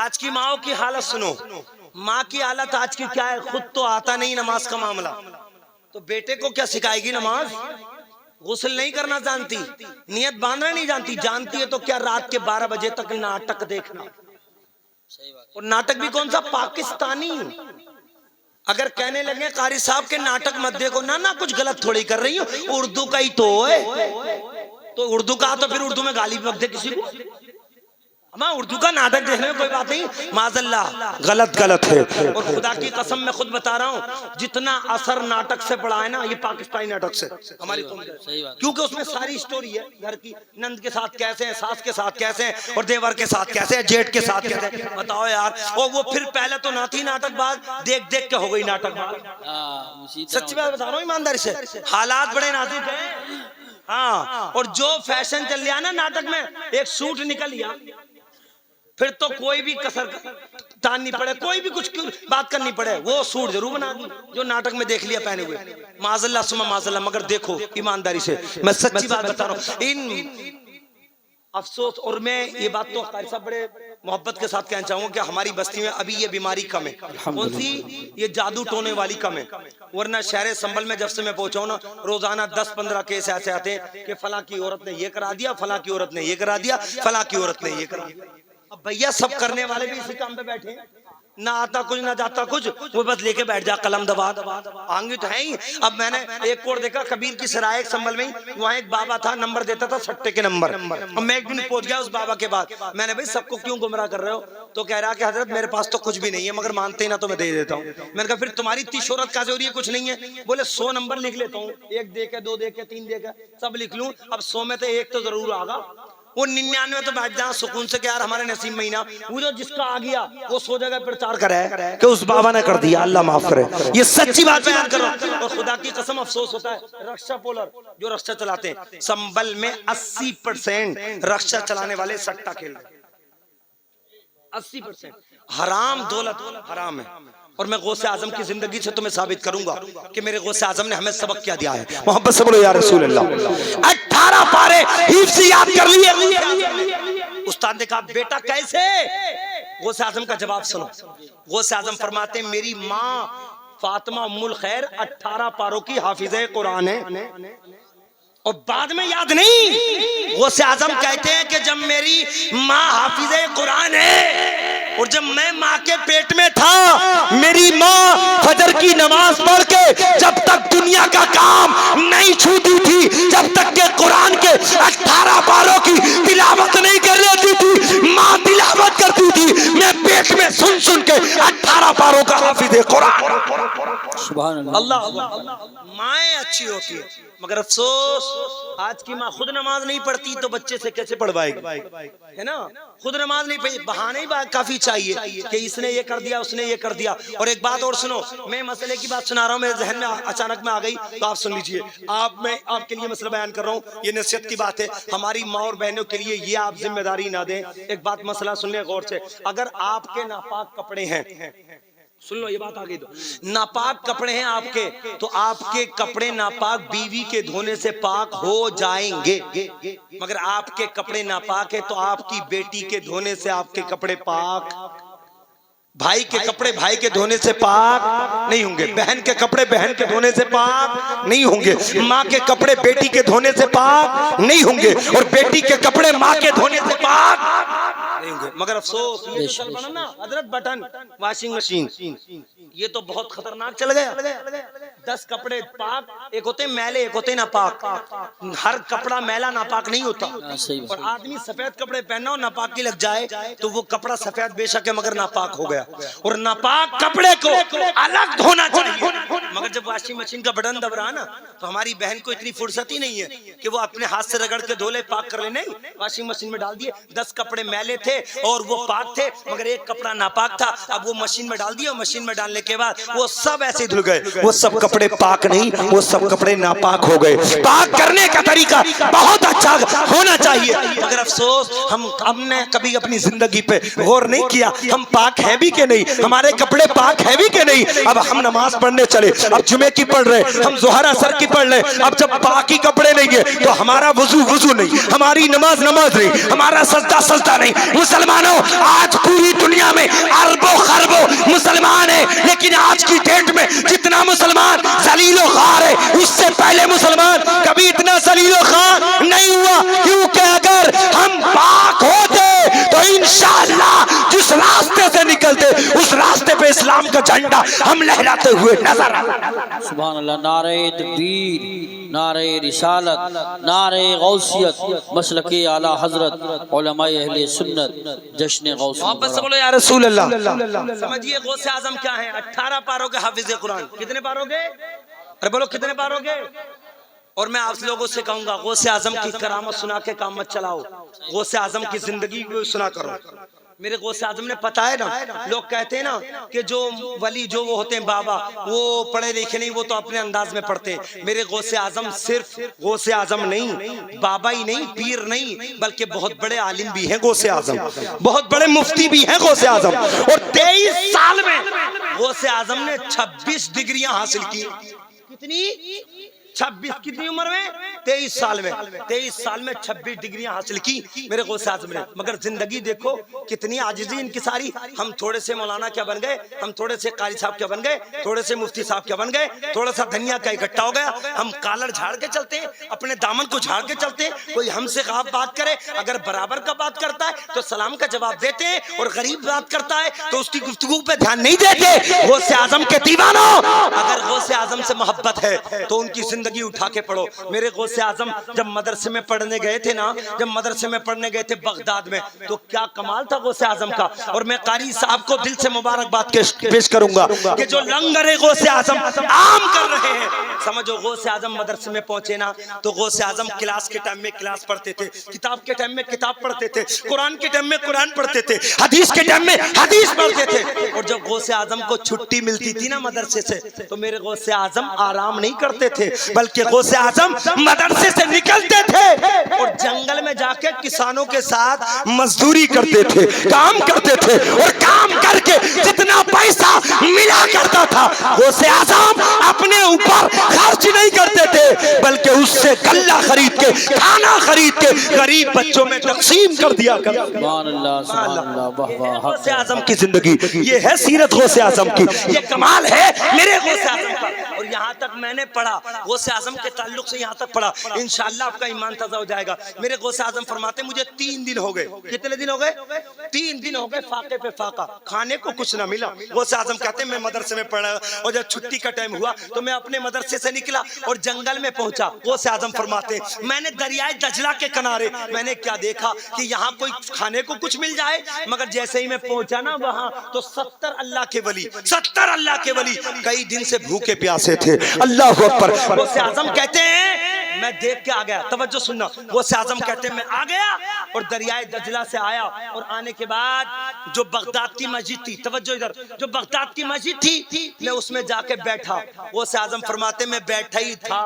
آج کی ماں کی حالت سنو، ماں کی حالت آج کی کیا ہے؟ خود تو آتا نہیں نماز کا معاملہ، تو بیٹے کو کیا سکھائے گی نماز؟ غسل نہیں کرنا جانتی، نیت باندھنا نہیں جانتی، جانتی ہے تو کیا رات کے 12 بجے تک ناٹک دیکھنا، اور ناٹک بھی کون سا؟ پاکستانی۔ اگر کہنے لگے قاری صاحب کے ناٹک مت دیکھو، نہ کچھ غلط تھوڑی کر رہی ہوں، اردو کا ہی تو ہے، تو اردو کا تو پھر اردو میں گالی بک دے کسی کو، ہاں اردو کا ناٹک دیکھنے میں کوئی بات نہیں، معاذ اللہ غلط ہے۔ اور خدا کی قسم میں خود بتا رہا ہوں جتنا اثر ناٹک سے پڑا ہے نا یہ پاکستانی ناٹک سے ہماری قوم سے، کیونکہ اس میں ساری سٹوری ہے گھر کی، نند کے ساتھ کیسے ہیں، ساس کے ساتھ کیسے ہیں، اور دیور کے ساتھ کیسے ہیں، جیٹ کے ساتھ کیسے ہیں، بتاؤ یار۔ اور وہ پھر پہلے تو نہ تھی ناٹک باز، دیکھ کے ہو گئی ناٹک باز، سچی بات بتا رہا ہوں ایمانداری سے، حالات بڑے نازک ہیں۔ ہاں، اور جو فیشن چل رہا نا ناٹک میں، ایک سوٹ نکل لیا پھر تو کوئی بھی کسر تاننی پڑے، کوئی بھی کچھ بات کرنی پڑے، وہ سوٹ ضرور بنا دی جو ناٹک میں دیکھ لیا پہنے ہوئے، معاذ اللہ سما معاذ اللہ۔ مگر دیکھو ایمانداری سے میں سچی بات بتا رہا ہوں، ان افسوس، اور میں یہ بات تو قاری صاحب بڑے محبت کے ساتھ کہنا چاہوں گا کہ ہماری بستی میں ابھی یہ بیماری کم ہے، کون سی؟ یہ جادو ٹونے والی کم ہے، ورنہ شہر سنبل میں جب سے میں پہنچا ہوں نا روزانہ 10-15 کیس ایسے آتے ہیں کہ فلاں کی عورت نے یہ کرا دیا، فلاں کی عورت نے یہ کرا دیا، فلاں کی عورت نے یہ کرا دیا۔ اب بھیا سب کرنے والے بھی اسی کام پہ بیٹھے ہیں، نہ آتا کچھ نہ جاتا کچھ، وہ بس لے کے بیٹھ جا قلم دبا آنگی تو ہے ہی۔ اب میں نے ایک کوڑ دیکھا کبیر کی سرائے سنبل میں، وہاں ایک بابا تھا نمبر دیتا تھا سٹے کے نمبر، اب میں ایک دن پہنچ گیا اس بابا کے بعد، میں نے بھائی سب کو کیوں گمراہ کر رہے ہو؟ تو کہہ رہا کہ حضرت میرے پاس تو کچھ بھی نہیں ہے مگر مانتے ہی نہ تو میں دے دیتا ہوں۔ میں نے کہا پھر تمہاری اتنی شہرت کا ضروری ہے کچھ نہیں ہے؟ بولے 100 نمبر لکھ لیتا ہوں، 1 دے کے 2 دے کے 3 دے کے سب لکھ لوں، اب 100 میں تو ایک تو ضرور آگا، وہ 99 تو بیٹھ جانا سکون سے کہ یار ہمارے نصیب مہینہ، وہ جو جس کا آ گیا وہ 100 جگہ پرچار کرے کہ اس بابا نے کر دیا، اللہ معاف کرے۔ یہ سچی بات بیان کر رہا ہوں، اور خدا کی قسم افسوس ہوتا ہے رکشا پولر جو رکشا چلاتے ہیں، سنبل میں 80% رکشا چلانے والے سٹا کھیل رہے ہیں، 80% حرام دولت حرام ہے۔ اور میں غوث اعظم کی زندگی سے تمہیں ثابت کروں گا کہ میرے غوث اعظم نے ہمیں سبق کیا دیا ہے۔ محبت سے بولو یا رسول اللہ۔ 18 پارے حفظ یاد کر لیے۔ استاد نے کہا بیٹا کیسے؟ غوث اعظم کا جواب سنو۔ غوث اعظم فرماتے ہیں میری ماں فاطمہ ام الخیر 18 پاروں کی حافظہ قرآن ہے، اور بعد میں یاد نہیں۔ غوث اعظم کہتے ہیں کہ جب میری ماں حافظہ قرآن ہے اور جب میں ماں کے پیٹ میں تھا، میری ماں فجر کی نماز پڑھ کے جب تک دنیا کا کام نہیں چھوتی تھی، جب تک کہ قرآن کے 18 پاروں کی تلاوت نہیں کر لیتی تھی، ماں تلاوت کرتی تھی، میں پیٹ میں سن سن کے 18 پاروں کا حافظ قرآن۔ سبحان اللہ مائیں اچھی ہوتی ہے مگر افسوس آج کی ماں خود نماز نہیں پڑھتی تو بچے سے کیسے پڑھوائے گی، ہے نا؟ خود نماز نہیں پڑھی، بہانے ہی کافی چاہیے کہ اس نے یہ کر دیا اس نے یہ کر دیا۔ اور ایک بات اور سنو، میں مسئلے کی بات سنا رہا ہوں، میرے ذہن میں اچانک میں آ گئی تو آپ سن لیجئے۔ میں آپ کے لیے مسئلہ بیان کر رہا ہوں، یہ نصیحت کی بات ہے ہماری ماں اور بہنوں کے لیے، یہ آپ ذمہ داری نہ دیں۔ ایک بات مسئلہ سن لیں غور سے، اگر آپ کے ناپاک کپڑے ہیں، سن لو یہ بات آگئی، تو ناپاک کپڑے ہیں آپ کے، تو آپ کے کپڑے ناپاک بیوی کے دھونے سے پاک ہو جائیں گے، مگر آپ کے کپڑے ناپاک ہیں تو آپ کی بیٹی کے دھونے سے آپ کے کپڑے پاک، بھائی کے کپڑے بھائی کے دھونے سے پاک نہیں ہوں گے، بہن کے کپڑے بہن کے دھونے سے پاک نہیں ہوں گے، ماں کے کپڑے بیٹی کے دھونے سے پاک نہیں ہوں گے، اور بیٹی کے کپڑے ماں کے دھونے سے پاک نہیں ہوں گے۔ مگر افسوس یہ چل پڑا نا حضرت بٹن واشنگ مشین، یہ تو بہت خطرناک چل گیا۔ 10 کپڑے پاک، ایک ہوتے میلے ایک ہوتے ناپاک، ہر کپڑا میلا ناپاک نہیں ہوتا، اور آدمی سفید کپڑے پہننا اور ناپاکی لگ جائے تو وہ کپڑا سفید بے شک ہے مگر ناپاک ہو گیا، اور ناپاک کپڑے کو الگ دھونا چاہیے۔ مگر جب واشنگ مشین کا بٹن دب رہا نا تو ہماری بہن کو اتنی فرصت ہی نہیں ہے کہ وہ اپنے ہاتھ سے رگڑ کے دھولے پاک کر لے، نہیں، واشنگ مشین میں ڈال دیے۔ 10 کپڑے میلے تھے اور وہ پاک تھے مگر ایک کپڑا ناپاک تھا، اب وہ مشین میں ڈال دیا، اور مشین میں ڈالنے کے بعد وہ سب ایسے دھل گئے، وہ سب کپڑے پاک نہیں، وہ سب کپڑے ناپاک ہو گئے۔ پاک کرنے کا طریقہ بہت اچھا ہونا چاہیے، مگر افسوس ہم نے کبھی اپنی زندگی پہ غور نہیں کیا ہم پاک ہیں بھی کہ نہیں، ہمارے کپڑے پاک ہیں بھی کہ نہیں۔ اب ہم نماز پڑھنے چلے، اب جمعے کی پڑھ رہے، ہم ظہر اثر کی پڑھ رہے، اب جب پاکی کپڑے نہیں ہیں تو ہمارا وضو نہیں، ہماری نماز نہیں، ہمارا سجدہ نہیں۔ مسلمانوں آج پوری دنیا میں اربوں خربوں مسلمان ہیں، لیکن آج کی ڈیٹ میں جتنا مسلمان ذلیل و خوار ہے اس سے پہلے مسلمان کبھی اتنا ذلیل و خوار نہیں ہوا، کیونکہ اگر ہم پاک ہوتے تو انشاءاللہ جس راستے سے نکلتے اس راستے پہ اسلام کا جھنڈا ہم لہراتے ہوئے نظر آتے۔ سبحان اللہ، نعرہ تکبیر، نعرہ رسالت، نعرہ غوثیت، مسلک اعلی حضرت، علماء اہل سنت، جشن غوث۔ محبت سے بولو یا رسول اللہ۔ سمجھیے غوث اعظم کیا ہے؟ 18 پاروں کے حافظ قرآن۔ کتنے پاروں کے؟ ارے بولو کتنے پاروں کے؟ اور میں آپ لوگوں سے کہوں گا غوث اعظم کی کرامت سنا کے کام مت چلاؤ، غوث اعظم کی زندگی کو سنا کرو۔ میرے غوث اعظم نے پتا ہے نا، لوگ کہتے ہیں نا کہ جو ولی جو وہ ہوتے ہیں بابا وہ پڑھے لکھے نہیں، وہ تو اپنے انداز میں پڑھتے ہیں۔ میرے غوث اعظم صرف غوث اعظم نہیں، بابا ہی نہیں، پیر نہیں، بلکہ بہت بڑے عالم بھی ہیں غوث اعظم، بہت بڑے مفتی بھی ہیں غوث اعظم، اور 23 سال میں غوث اعظم نے 26 ڈگریاں حاصل کی۔ کتنی؟ 26۔ کتنی عمر میں؟ 23 سال میں 26 ڈگریاں حاصل کی میرے غوث اعظم نے. مگر زندگی دیکھو کتنی عاجزی ان کی ساری. ہم تھوڑے سے مولانا کیا بن گئے, ہم تھوڑے سے قاری صاحب کیا بن گئے, تھوڑے سے مفتی صاحب کیا بن گئے, تھوڑا سا دھنیا کا اکٹھا ہو گیا. ہم کالر جھاڑ کے چلتے ہیں, اپنے دامن کو جھاڑ کے چلتے ہیں. کوئی ہم سے غاب بات کرے, اگر برابر کا بات کرتا ہے تو سلام کا جواب دیتے ہیں, اور غریب بات کرتا ہے تو اس کی گفتگو پہ دھیان نہیں دیتے. غوث اعظم کے دیوانوں, اگر غوث اعظم سے محبت ہے تو ان کی زندگی اٹھا کے پڑھو. میرے غوث اعظم جب مدرسے میں پڑھنے گئے تھے نا, جب مدرسے میں پڑھنے گئے تھے بغداد میں, تو کیا کمال تھا غوث اعظم کا. اور میں قاری صاحب کو دل سے مبارکباد پیش کروں گا کہ جو لنگر غوث اعظم عام کر رہے ہیں. سمجھو غوث اعظم مدرسے میں پہنچے نا تو غوث اعظم کلاس کے ٹائم میں کلاس پڑھتے تھے, کتاب کے ٹائم میں کتاب پڑھتے تھے, قرآن کے ٹائم میں قرآن پڑھتے تھے, حدیث کے ٹائم میں حدیث پڑھتے تھے. اور جب غوث اعظم کو چھٹی ملتی تھی نا مدرسے سے, تو میرے غوث اعظم آرام نہیں کرتے تھے, بلکہ غوث اعظم مدرسے سے نکلتے تھے اور جنگل میں جا کے کسانوں کے ساتھ مزدوری کرتے تھے, کام کرتے تھے. اور کام کر کے جتنا پیسہ ملا کرتا تھا غوث اعظم اپنے اوپر خرچ نہیں کرتے تھے, بلکہ اس سے غلہ خرید کے, کھانا خرید کے غریب بچوں میں تقسیم کر دیا کرتے. سبحان اللہ, سبحان اللہ, واہ واہ. غوث اعظم کی زندگی یہ ہے, سیرت غوث اعظم کی, یہ کمال ہے میرے غوث اعظم کا. اور یہاں تک میں نے پڑھا, غوث اعظم کے تعلق سے یہاں تک پڑھا, انشاءاللہ آپ کا ایمان تازہ ہو جائے گا. میرے غوث اعظم فرماتے مجھے 3 دن ہو گئے. کتنے دن ہو گئے؟ 3 دن ہو گئے فاقے پہ فاقہ, کھانے کو کچھ نہ ملا. غوث اعظم کہتے ہیں میں مدرسے میں پڑھا, اور جب چھٹی کا ٹائم ہوا تو میں اپنے مدرسے سے نکلا اور جنگل میں پہنچا. غوث اعظم فرماتے میں نے دریائے دجلہ کے کنارے میں نے کیا دیکھا کہ یہاں کوئی کھانے کو کچھ مل جائے, مگر جیسے ہی میں پہنچا نا وہاں تو 70 اللہ کے ولی, 70 اللہ کے ولی کئی دن سے بھوکے پیاسے تھے. اللہ اکبر. غوث اعظم کہتے ہیں میں دیکھ کے آ گیا. توجہ سننا, غوث اعظم کہتے ہیں میں آ گیا اور دریائے دجلہ سے آیا, اور آنے کے بعد جو بغداد کی مسجد تھی, توجہ ادھر, جو بغداد کی مسجد تھی میں اس میں جا کے بیٹھا. غوث اعظم فرماتے میں بیٹھا ہی تھا,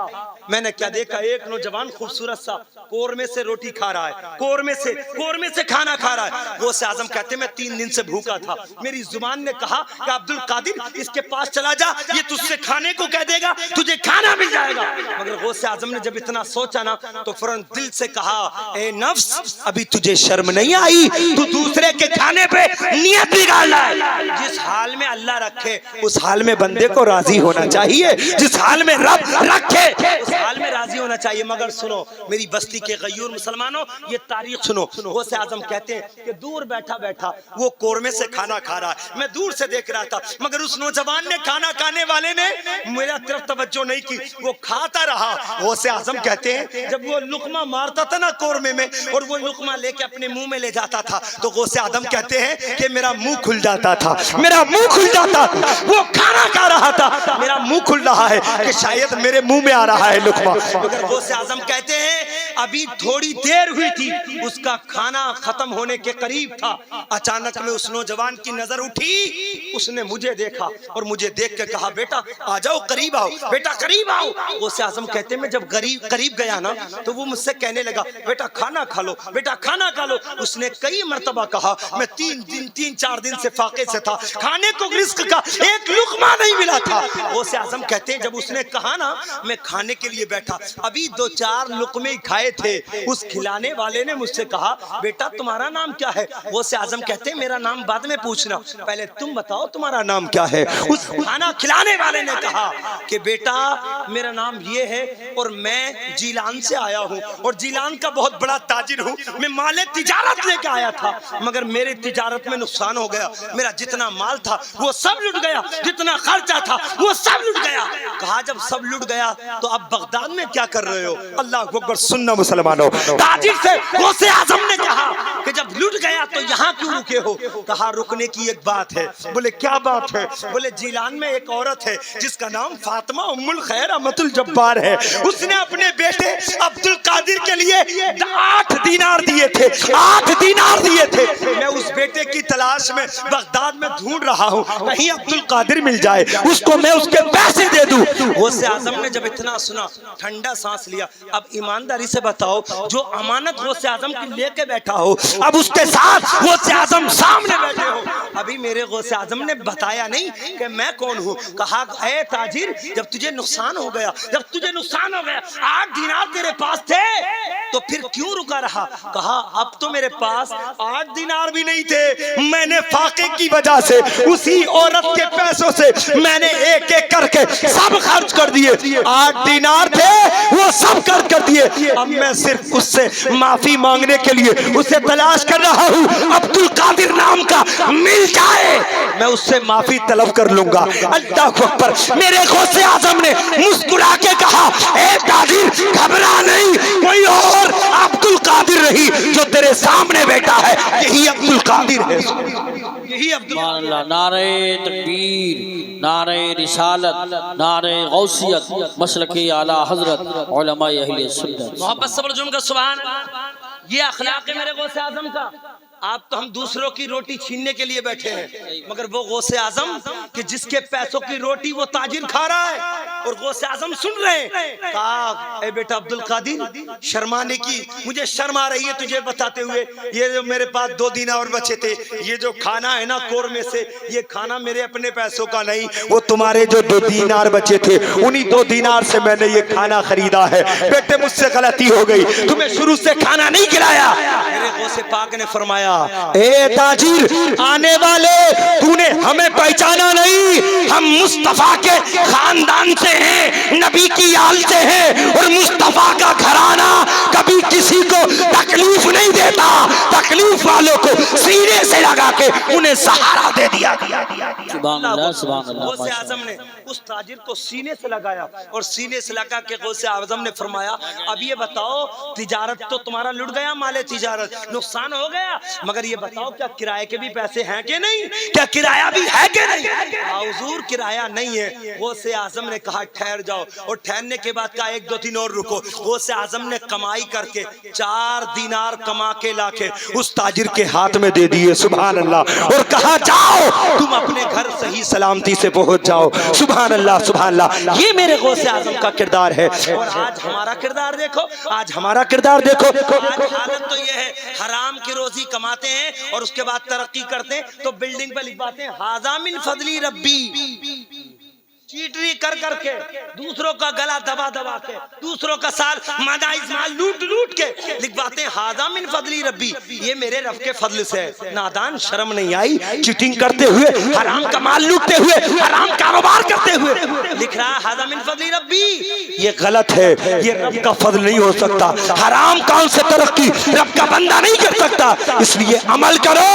میں نے کیا دیکھا, ایک نوجوان خوبصورت سا قورمے سے روٹی کھا رہا ہے, قورمے سے کھانا کھا رہا ہے. غوث اعظم کہتے ہیں میں 3 دن سے بھوکا تھا, میری زبان نے کہا کہ عبد القادر اس کے پاس چلا جا, یہ تجھ سے کھانے کو کہہ دے گا, تجھے کھانا مل جائے گا. مگر غوث اعظم نے جب اتنا سوچا نا تو فوراً دل سے کہا اے نفس ابھی تجھے شرم نہیں آئی, تو دوسرے کے کھانے پہ نیت بگاڑ لائے. جس حال میں اللہ رکھے اس حال میں بندے کو راضی ہونا چاہیے, جس حال میں رب رکھے اس حال میں راضی ہونا چاہیے. مگر سنو میری بستی کے غیور مسلمانوں, یہ تاریخ سنو. غوث اعظم کہتے ہیں کہ دور بیٹھا بیٹھا وہ قورمے سے کھانا کھا رہا ہے, میں دور سے دیکھ رہا تھا, مگر اس نوجوان نے, کھانا کھانے والے نے میرا طرف توجہ نہیں کی, وہ کھاتا رہا. غوث اعظم کہتے ہیں جب وہ لقمہ مارتا تھا نا قورمے میں اور وہ لقمہ لے کے اپنے منہ میں لے جاتا تھا تو غوث اعظم کہتے ہیں کہ میرا منہ کھل جاتا تھا, میرا منہ کھل جاتا تھا. وہ کھانا کھا رہا تھا, میرا منہ کھل رہا ہے کہ شاید میرے منہ میں آ رہا ہے لقمہ. مگر غوث اعظم کہتے ہیں ابھی تھوڑی دیر ہوئی تھی, اس کا کھانا ختم ہونے کے قریب تھا, اچانک میں اس نوجوان کی نظر اٹھی, اس نے مجھے دیکھا اور مجھے دیکھ کے کہا بیٹا آ جاؤ, قریب آؤ, بیٹا قریب آؤ. غوث اعظم کہتے ہیں میں جب قریب گیا نا تو وہ مجھ سے کہنے لگا بیٹا کھانا کھا لو, بیٹا کھانا کھا لو. اس نے کئی مرتبہ کہا میں 3-4 دن سے فاقے سے تھا, کھانے کو رزق کا ایک لقمہ نہیں ملا تھا. غوث اعظم کہتے ہیں جب اس نے کہا نا میں کھانے کے لیے بیٹھا, ابھی 2-4 لقمے کھائے تھے, اس کھلانے والے نے مجھ سے کہا بیٹا تمہارا نام کیا ہے. غوث اعظم کہتے ہیں میرا نام بعد میں پوچھنا, پہلے تم بتاؤ تمہارا نام کیا ہے. اس کھانا کھلانے والے نے کہا کہ بیٹا میرا نام یہ ہے اور میں جیلان سے آیا ہوں اور جیلان کا بہت بڑا تاجر ہوں, میں مال تجارت لے کے آیا تھا, مگر میری تجارت میں نقصان ہو گیا, میرا جتنا مال تھا وہ سب لٹ گیا, جتنا خرچہ تھا وہ سب لٹ گیا. کہا جب سب لٹ گیا تو اب بغداد میں کیا کر رہے ہو. اللہ اکبر. سننا مسلمانوں, تاجر سے غوث اعظم نے کہا کہ جب لٹ گیا تو یہاں کیوں رکے ہو. کہا رکنے کی ایک بات ہے. بولے کیا بات ہے. بولے جیلان میں ایک عورت ہے جس کا نام فاطمہ ام الخیر احمد الجبار ہے, اس نے اپنے بیٹے عبد القادر کے لیے 8 دینار دیے تھے, 8 دینار دیے تھے. میں اس بیٹے کی تلاش میں بغداد میں ڈھونڈ رہا ہوں, کہیں عبد القادر مل جائے, اس کو میں اس کے پیسے دے دوں. غوث اعظم نے جب اتنا سنا ٹھنڈا سانس لیا. اب ایمانداری سے بتاؤ جو امانت غوث اعظم کی لے کے بیٹھا ہو اب اس کے ساتھ غوث اعظم سامنے بیٹھے ہو. ابھی میرے غوث اعظم نے بتایا نہیں کہ میں کون ہوں. کہا اے تاجر جب تجھے نقصان ہو گیا 8 دینار تیرے پاس تھے تو پھر کیوں رکا رہا؟ کہا اب تو میرے پاس 8 دینار بھی نہیں تھے, میں نے فاقے کی وجہ سے اسی عورت کے پیسوں سے میں نے ایک ایک کر کے سب خرچ کر دیے. 8 دینار تھے وہ سب کر دیے. اب میں صرف اس سے معافی مانگنے کے لیے اسے تلاش کر رہا ہوں. عبد القادر نام کا مل جائے میں اس سے معافی طلب کر لوں گا. اللہ اکبر. میرے غوث اعظم نے مسکرا کے کہا اے تاجر گھبرا نہیں, کوئی اور عبد القادر رہی جو تیرے سامنے بیٹھا ہے, یہی عبد القادر ہے. یہی عبد اللہ. نعرہ تکبیر, نعرہ رسالت, نعرہ غوثیت, مسلک اعلی حضرت علماء اہل سنت. محبت صبر جن کا سبحان. یہ اخلاق ہے میرے غوث اعظم کا. آپ تو ہم دوسروں کی روٹی چھیننے کے لیے بیٹھے ہیں, مگر وہ غوث اعظم کہ جس کے پیسوں کی روٹی وہ تاجر کھا رہا ہے اور غوث اعظم سن رہے ہیں. کہا اے بیٹا عبد القادر شرمانے کی مجھے شرم آ رہی ہے تجھے بتاتے ہوئے. یہ جو میرے پاس 2 دینار بچے تھے, یہ جو کھانا ہے نا قورمے سے, یہ کھانا میرے اپنے پیسوں کا نہیں, وہ تمہارے جو 2 دینار بچے تھے انہی 2 دینار سے میں نے یہ کھانا خریدا ہے. بیٹے مجھ سے غلطی ہو گئی, تمہیں شروع سے کھانا نہیں کھلایا. میرے غوث پاک نے فرمایا اے تاجر آنے والے تو نے ہمیں پہچانا نہیں, ہم مصطفیٰ کے خاندان سے ہیں, نبی کی آل سے ہیں, اور مصطفیٰ کا گھرانہ کبھی کسی کو تکلیف نہیں دیتا, تکلیف والوں کو سینے سے لگا کے انہیں سہارا دے دیا. سبحان اللہ, سبحان اللہ. غوث اعظم نے اس تاجر کو سینے سے لگایا اور سینے سے لگا کے غوث اعظم نے فرمایا اب یہ بتاؤ تجارت تو تمہارا لٹ گیا, مال تجارت نقصان ہو گیا, مگر یہ بتاؤ کیا کرائے کے بھی پیسے ہیں کہ نہیں, کیا کرایہ بھی ہے کہ نہیں؟ حضور کرایہ نہیں ہے. غوث اعظم نے کہا ٹھہر جاؤ, اور ٹھہرنے کے بعد کہا 1 2 3 اور رکو. غوث اعظم نے کمائی کر کے 4 دینار کما کے لا کے اس تاجر کے ہاتھ میں دے دیے. سبحان اللہ. اور کہا جاؤ تم اپنے گھر صحیح سلامتی سے پہنچ جاؤ. سبحان اللہ, سبحان اللہ. یہ میرے غوث اعظم کا کردار ہے. اور آج ہمارا کردار دیکھو, آج ہمارا کردار دیکھو. آج حالت تو یہ ہے حرام کی روزی کماتے ہیں اور اس کے بعد ترقی کرتے ہیں تو بلڈنگ پہ لکھواتے ہیں ھذا من فضل ربی. چیٹری کر کر کے, دوسروں کا گلا دبا دبا کے, دوسروں کا سال مادائز مال لوٹ لوٹ کے لکھواتے ہیں ھذا من فضل ربی, یہ میرے رب کے فضل سے ہے. نادان شرم نہیں آئی چیٹنگ کرتے ہوئے, حرام کا مال لوٹتے ہوئے, حرام کاروبار کرتے ہوئے لکھ رہا ہے ھذا من فضل ربی. یہ غلط ہے, یہ رب کا فضل نہیں ہو سکتا. حرام کام سے ترقی رب کا بندہ نہیں کر سکتا. اس لیے عمل کرو,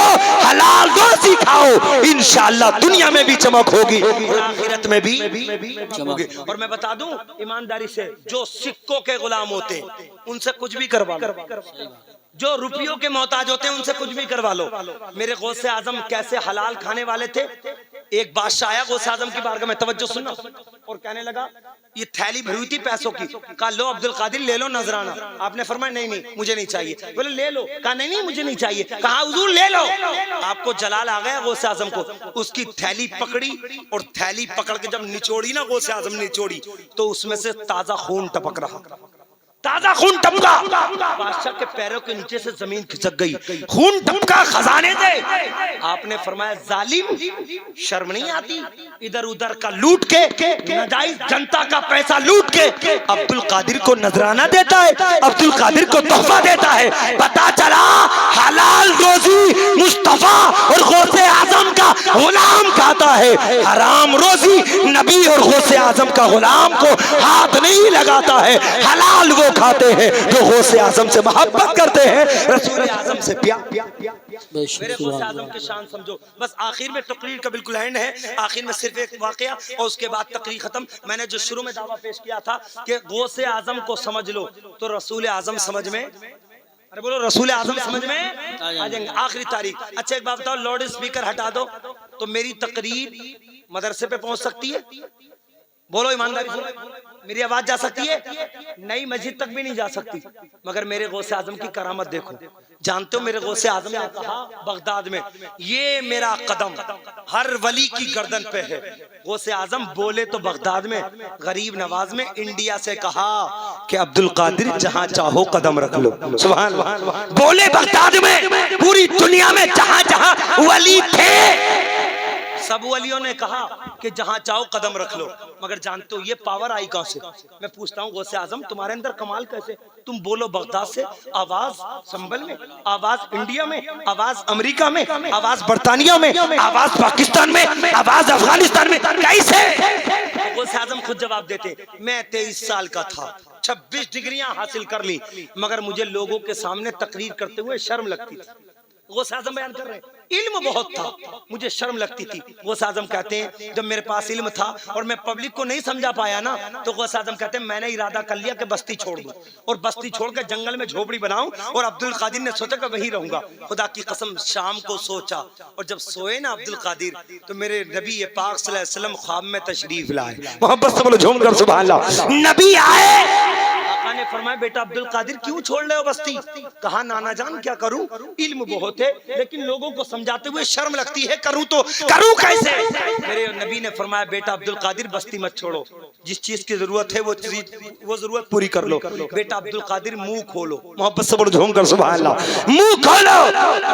حلال روزی کھاؤ, انشاءاللہ دنیا میں بھی چمک ہوگی اور آخرت میں بھی ہوگی. اور میں بتا دوں ایمانداری سے, جو سکوں کے غلام ہوتے ہیں ان سے کچھ بھی کروا لو, جو روپیوں کے محتاج ہوتے ہیں ان سے کچھ بھی کروا لو. میرے غوث اعظم کیسے حلال کھانے والے تھے. ایک بادشاہ آیا غوث اعظم کی بارگاہ میں, توجہ سننا, اور کہنے لگا یہ تھیلی بھری ہوئی تھی پیسوں کی. کہا لو عبد القادر لے لو نذرانہ. آپ نے فرمایا نہیں مجھے نہیں چاہیے. بولے لے لو. کہا نہیں مجھے نہیں چاہیے. کہا حضور لے لو. آپ کو جلال آ گیا غوث اعظم کو. اس کی تھیلی پکڑی اور تھیلی پکڑ کے جب نچوڑی نا غوث اعظم نے نچوڑی تو اس میں سے تازہ خون ٹپک رہا, تازہ خون ٹپکا. بادشاہ کے پیروں کے نیچے سے زمین کھسک گئی, خون ٹپکا, خزانے دے. آپ نے فرمایا ظالم شرم نہیں آتی, ادھر ادھر کا لوٹ کے, ناجائز جنتا کا پیسہ لوٹ کے عبد القادر کو نذرانہ دیتا ہے, عبد القادر کو تحفہ دیتا ہے. پتا چلا حلال روزی مصطفیٰ اور غوث اعظم کا غلام کھاتا ہے, حرام روزی نبی اور غوث اعظم کا غلام کو ہاتھ نہیں لگاتا ہے. حلال وہ کھاتے ہیں جو غوث اعظم سے محبت کرتے ہیں, رسول اعظم سے پیار. میرے غوث اعظم کی شان سمجھو. بس آخر میں تقریر کا بالکل اینڈ ہے, آخر میں صرف ایک واقعہ اور اس کے بعد تقریر ختم. میں نے جو شروع میں دعویٰ پیش کیا تھا کہ غوث اعظم کو سمجھ لو تو رسول اعظم سمجھ میں, ارے بولو رسول اعظم سمجھ میں آ جائیں گے. آخری تاریخ. اچھا ایک بات بتاؤ, لاؤڈ اسپیکر ہٹا دو تو میری تقریر مدرسے پہ پہنچ سکتی ہے. بولو ایمانداری سے، میری آواز جا سکتی ہے؟ نئی مسجد تک بھی نہیں جا سکتی، مگر میرے غوث اعظم کی کرامت دیکھو۔ جانتے ہو میرے غوث اعظم نے کہا بغداد میں، یہ میرا قدم ہر ولی کی گردن پہ ہے۔ غوث اعظم بولے تو بغداد میں غریب نواز میں انڈیا سے کہا کہ عبد القادر جہاں چاہو قدم رکھ لو، سبحان اللہ۔ بولے بغداد میں، پوری دنیا میں جہاں جہاں ولی تھے سب ولیوں نے کہا کہ جہاں چاہو قدم رکھ لو، مگر جانتے ہو یہ پاور آئی کہاں سے؟ میں پوچھتا ہوں غوث اعظم تمہارے اندر کمال کیسے؟ تم بولو بغداد سے، آواز سنبل میں، آواز انڈیا میں، آواز امریکہ میں، آواز برطانیہ میں، آواز پاکستان میں، آواز افغانستان میں، کیسے؟ غوث اعظم خود جواب دیتے، میں 23 سال کا تھا، 26 ڈگریاں حاصل کر لی، مگر مجھے لوگوں کے سامنے تقریر کرتے ہوئے شرم لگتی تھی۔ غوث اعظم بیان کر رہے ہیں علم بہت تھا، مجھے شرم لگتی تھی۔ غوث اعظم کہتے ہیں جب میرے پاس علم تھا اور میں پبلک کو نہیں سمجھا پایا نا، تو غوث اعظم کہتے ہیں میں نے ارادہ کر لیا کہ بستی چھوڑ دوں اور بستی چھوڑ کے جنگل میں جھوپڑی بناؤں، اور عبد القادر نے سوچا کہ وہیں رہوں گا۔ خدا کی قسم شام کو سوچا، اور جب سوئے نا عبد القادر تو میرے نبی پاک صلی اللہ علیہ وسلم خواب میں تشریف لائے۔ محبت سے بولو جھوم کر سبحان اللہ۔ نبی آئے، آقا نے فرمایا بیٹا عبد القادر کیوں چھوڑ رہے ہو بستی؟ کہا نانا جان کیا کروں، علم بہت ہے لیکن لوگوں کو سمجھاتے ہوئے شرم لگتی ہے، کروں تو کروں کیسے؟ میرے نبی نے فرمایا بیٹا عبد القادر بستی مت چھوڑو، جس چیز کی ضرورت ہے وہ ضرورت پوری کر لو۔ بیٹا عبد القادر منہ کھولو، محبت سے بولو جھوم کر سبحان اللہ، منہ کھولو۔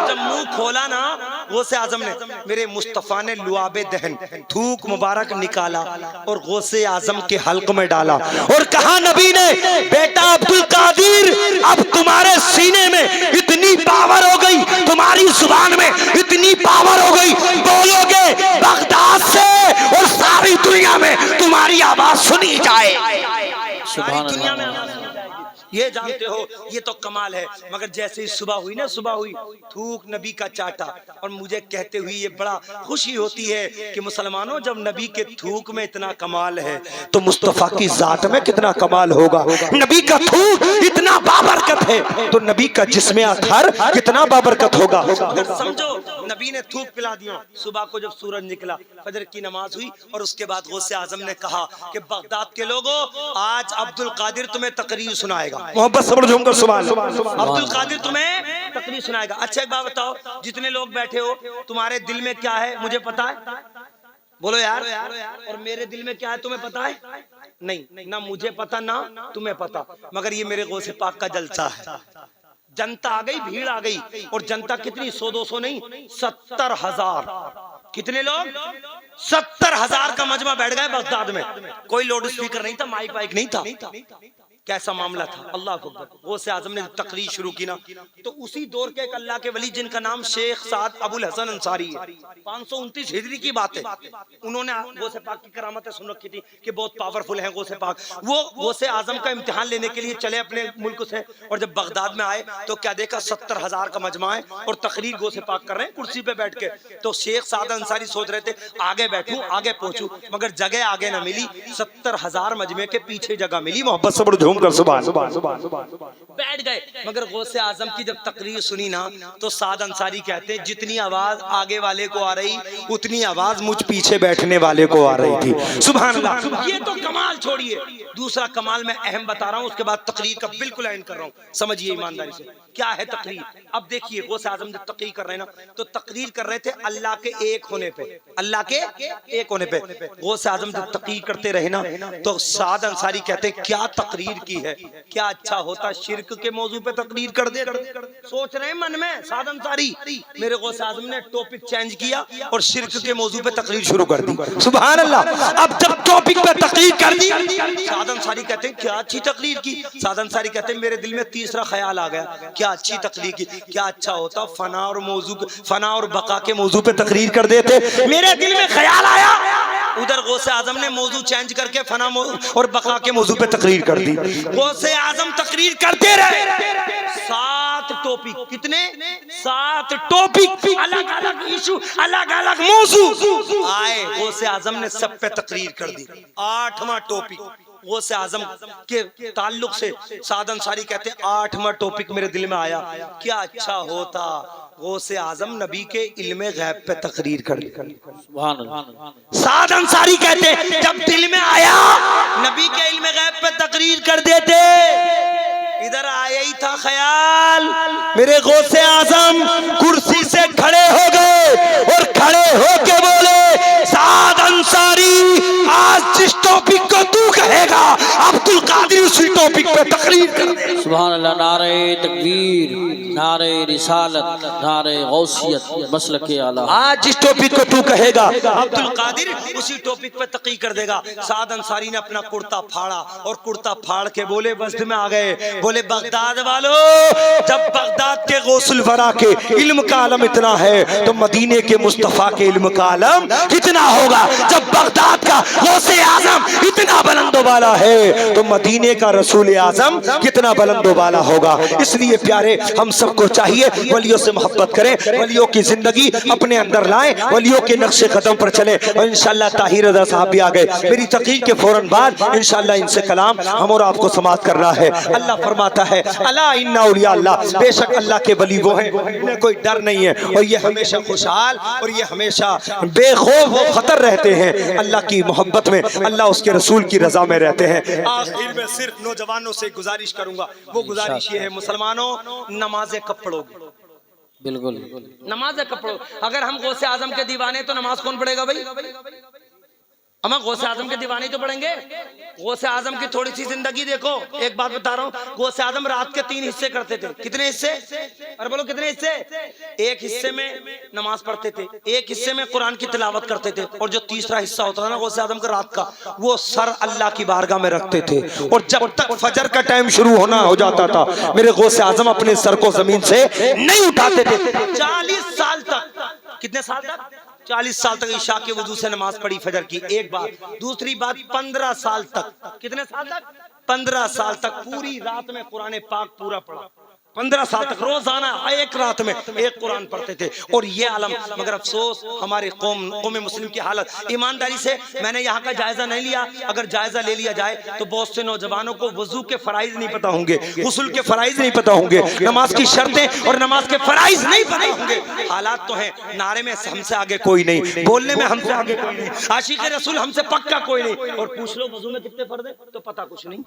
جب منہ کھولا نا غوث اعظم نے، میرے مصطفیٰ نے لعاب دہن تھوک مبارک نکالا اور غوث اعظم کے حلق میں ڈالا اور کہا نبی نے بیٹا عبد القادر اب تمہارے سینے میں اتنی پاور ہو گئی، تمہاری زبان میں اتنی پاور ہو گئی، بولو گے بغداد سے اور ساری دنیا میں تمہاری آواز سنی جائے، ساری دنیا میں آواز سنی جائے گی۔ یہ جانتے ہو یہ تو کمال ہے، مگر جیسے ہی صبح ہوئی نا، صبح ہوئی تھوک نبی کا چاٹا، اور مجھے کہتے ہوئے یہ بڑا خوشی ہوتی ہے کہ مسلمانوں جب نبی کے تھوک میں اتنا کمال ہے تو مصطفیٰ کی ذات میں کتنا کمال ہوگا۔ نبی کا تھوک اتنا بابرکت ہے تو نبی کا جسم اطہر کتنا بابرکت ہوگا۔ سمجھو نبی نے تھوک پلا دیا، صبح کو جب سورج نکلا فجر کی نماز ہوئی، اور اس کے بعد غوث اعظم نے کہا کہ بغداد کے لوگوں آج عبد القادر تمہیں تقریر سنائے گا، محبت سے بڑھ کر سبحان اللہ، عبد القادر تمہیں تقریر سنائے گا۔ اچھا ایک بات بتاؤ، جتنے لوگ بیٹھے ہو تمہارے دل میں کیا ہے مجھے پتا ہے؟ بولو یار، اور میرے دل میں کیا ہے تمہیں پتا ہے؟ نہیں، نہ مجھے پتا نہ تمہیں پتا، مگر یہ میرے غوث پاک کا جلسہ ہے۔ جنتا آ گئی، بھیڑ آ گئی، اور جنتا کتنی 100-200 نہیں، 70,000۔ کتنے لوگ؟ 70,000 کا مجمع بیٹھ گئے بغداد میں۔ کوئی لاؤڈ اسپیکر نہیں تھا، مائک وائک نہیں تھا۔ کیسا معاملہ تھا، اللہ اکبر۔ غوث اعظم نے تقریر شروع کی نا، تو اسی دور کے ایک اللہ کے ولی جن کا نام شیخ سعد ابو الحسن انصاری ہے، 529 ہجری کی بات ہے، انہوں نے غوث پاک کی کرامتیں سن رکھی تھی کہ بہت پاورفل ہیں غوث پاک۔ وہ غوث اعظم کا امتحان لینے کے لیے چلے اپنے ملک سے، اور جب بغداد میں آئے تو کیا دیکھا 70,000 کا مجمع ہے اور تقریر غوث پاک کر رہے ہیں کرسی پہ بیٹھ کے۔ تو شیخ سعد انصاری سوچ رہے تھے آگے بیٹھوں، آگے پہنچوں، مگر جگہ آگے نہ ملی، 70,000 مجمع کے پیچھے جگہ ملی، محبت سے بڑھ جھوم کر سبحان بیٹھ گئے۔ مگر غوث اعظم کی جب تقریر سنی نا تو سعد انصاری کہتے ہیں جتنی آواز آگے والے کو آ رہی اتنی آواز مجھ پیچھے بیٹھنے والے کو آ رہی تھی، سبحان اللہ۔ یہ تو کمال چھوڑیے، دوسرا کمال میں اہم بتا رہا ہوں، اس کے بعد تقریر کا بالکل اینڈ کر رہا ہوں، سمجھیے ایمانداری سے کیا ہے تقریر۔ اب دیکھیے غوث اعظم جب تقریر کر رہے ہیں نا تو تقریر کر رہے تھے اللہ کے ایک ہونے پہ، اللہ کے ایک ہونے پہ۔ غوث اعظم جب تقریر کرتے رہے نا تو سعد انصاری کہتے ہیں کیا تقریر کی ہے، کیا اچھا ہوتا شرک کے موضوع پہ تقریر کر دے۔ سوچ رہے ہیں من میں سعد انصاری، میرے غوث اعظم نے ٹاپک چینج کیا اور شرک کے موضوع پہ تقریر شروع کر دی، سبحان اللہ۔ اب جب ٹاپک پہ تقریر کر دی سعد انصاری کہتے ہیں کیا اچھی تقریر کی۔ سعد انصاری کہتے ہیں میرے دل میں تیسرا خیال آ گیا، کیا اچھی تقریر کی، کیا اچھا ہوتا فنا اور بقا کے موضوع پہ تقریر کر دیتے۔ میرے دل میں خیال آیا، ادھر غوث اعظم نے موضوع چینج کر کے فنا اور بقا کے موضوع پہ تقریر کر دی۔ غوث اعظم تقریر کرتے رہے، 7 ٹاپک، کتنے؟ 7 ٹاپک، الگ الگ ایشو، الگ الگ موضوع آئے، غوث اعظم نے سب پہ تقریر کر دی۔ 8واں ٹاپک غوث اعظم کے تعلق سے سعد انصاری کہتے ہیں 8واں ٹاپک میرے دل میں آیا، کیا اچھا ہوتا غوث اعظم نبی کے علم غیب پہ تقریر کر دی۔ سعد انصاری کہتے ہیں جب دل میں آیا نبی کے علم غیب پہ تقریر کر دیتے. ادھر آیا ہی تھا خیال, میرے غوث اعظم کرسی سے کھڑے ہو گئے اور کھڑے ہو کے بولے سعد انصاری آج جس ٹاپک کو تو کہے گا عبد القادر اسی ٹاپک پہ تقریر کر دے. سبحان اللہ. نعرہ تکبیر, نعرہ رسالت, نعرہ غوثیت, مسلک اعلیٰ. آج جس ٹاپک کو تو کہے گا عبد القادر اسی ٹاپک پہ تقریر کر دے گا. سعد انصاری نے اپنا کرتا پھاڑا اور کرتا پھاڑ کے بولے وسط میں آ گئے, بولے بغداد والو, جب بغداد کے غوث الورا کے علم کا عالم اتنا ہے تو مدینے کے مصطفیٰ کے علم کا عالم کتنا ہوگا. جب بغداد کا غوث اعظم اتنا بلند و بالا ہے تو مدینے کا رسول اعظم کتنا بلند و بالا ہوگا. اس لیے پیارے ہم سب کو چاہیے ولیوں سے محبت کریں, ولیوں کی زندگی اپنے اندر لائیں, ولیوں کے نقش قدم پر چلیں. اور انشاءاللہ طاہر رضا صاحب بھی آ گئے. میری تقریر کے فوراً بعد انشاءاللہ ان سے کلام ہم اور آپ کو سماعت کر رہا ہے. اللہ فرماتا ہے الا ان اولیاء اللہ, بے شک اللہ کے ولی وہ ہیں انہیں کوئی ڈر نہیں ہے اور یہ ہمیشہ خوشحال اور یہ ہمیشہ بے خوف و خطر رہتے ہیں. اللہ کی محبت میں, اللہ اس کے رسول کی رضا میں رہتے ہیں. آخر میں صرف نوجوانوں سے گزارش کروں گا, وہ گزارش یہ ہے مسلمانوں نمازیں کب پڑھو گے؟ بالکل نمازیں کب پڑھو. اگر ہم غوث اعظم کے دیوانے تو نماز کون پڑھے گا بھائی؟ ہم غوث اعظم کے دیوانے تو پڑھیں گے. غوث اعظم کی تھوڑی سی زندگی دیکھو, ایک بات بتا رہا ہوں, غوث اعظم رات کے 3 حصے کرتے تھے. کتنے حصے؟ اور بولو کتنے حصے؟ ایک حصے میں نماز پڑھتے تھے, ایک حصے میں قرآن کی تلاوت کرتے تھے, اور جو تیسرا حصہ ہوتا تھا نا غوث اعظم کا رات کا, وہ سر اللہ کی بارگاہ میں رکھتے تھے. اور جب تک فجر کا ٹائم شروع ہونا ہو جاتا تھا میرے غوث اعظم اپنے سر کو زمین سے نہیں اٹھاتے تھے. 40 سال تک. کتنے سال تک؟ 40 سال تک عشاء کے وضو سے نماز پڑھی فجر کی. ایک بات. دوسری بات 15 سال تک. کتنے سال تک؟ 15 سال تک پوری رات میں قرآن پاک پورا پڑھا. 15 سال تک روزانہ ایک رات میں ایک قرآن پڑھتے تھے. اور یہ عالم, مگر افسوس ہماری قوم مسلم کی حالت. ایمانداری سے میں نے یہاں کا جائزہ نہیں لیا, اگر جائزہ لے لیا جائے تو بہت سے نوجوانوں کو وضو کے فرائض نہیں پتا ہوں گے, غسل کے فرائض نہیں پتا ہوں گے, نماز کی شرطیں اور نماز کے فرائض نہیں پتا ہوں گے. حالات تو ہیں, نعرے میں ہم سے آگے کوئی نہیں, بولنے میں ہم سے آگے کوئی نہیں, عاشق رسول ہم سے پکا کوئی نہیں. اور پوچھ لو وضو میں کتنے فرض ہیں تو پتا کچھ نہیں,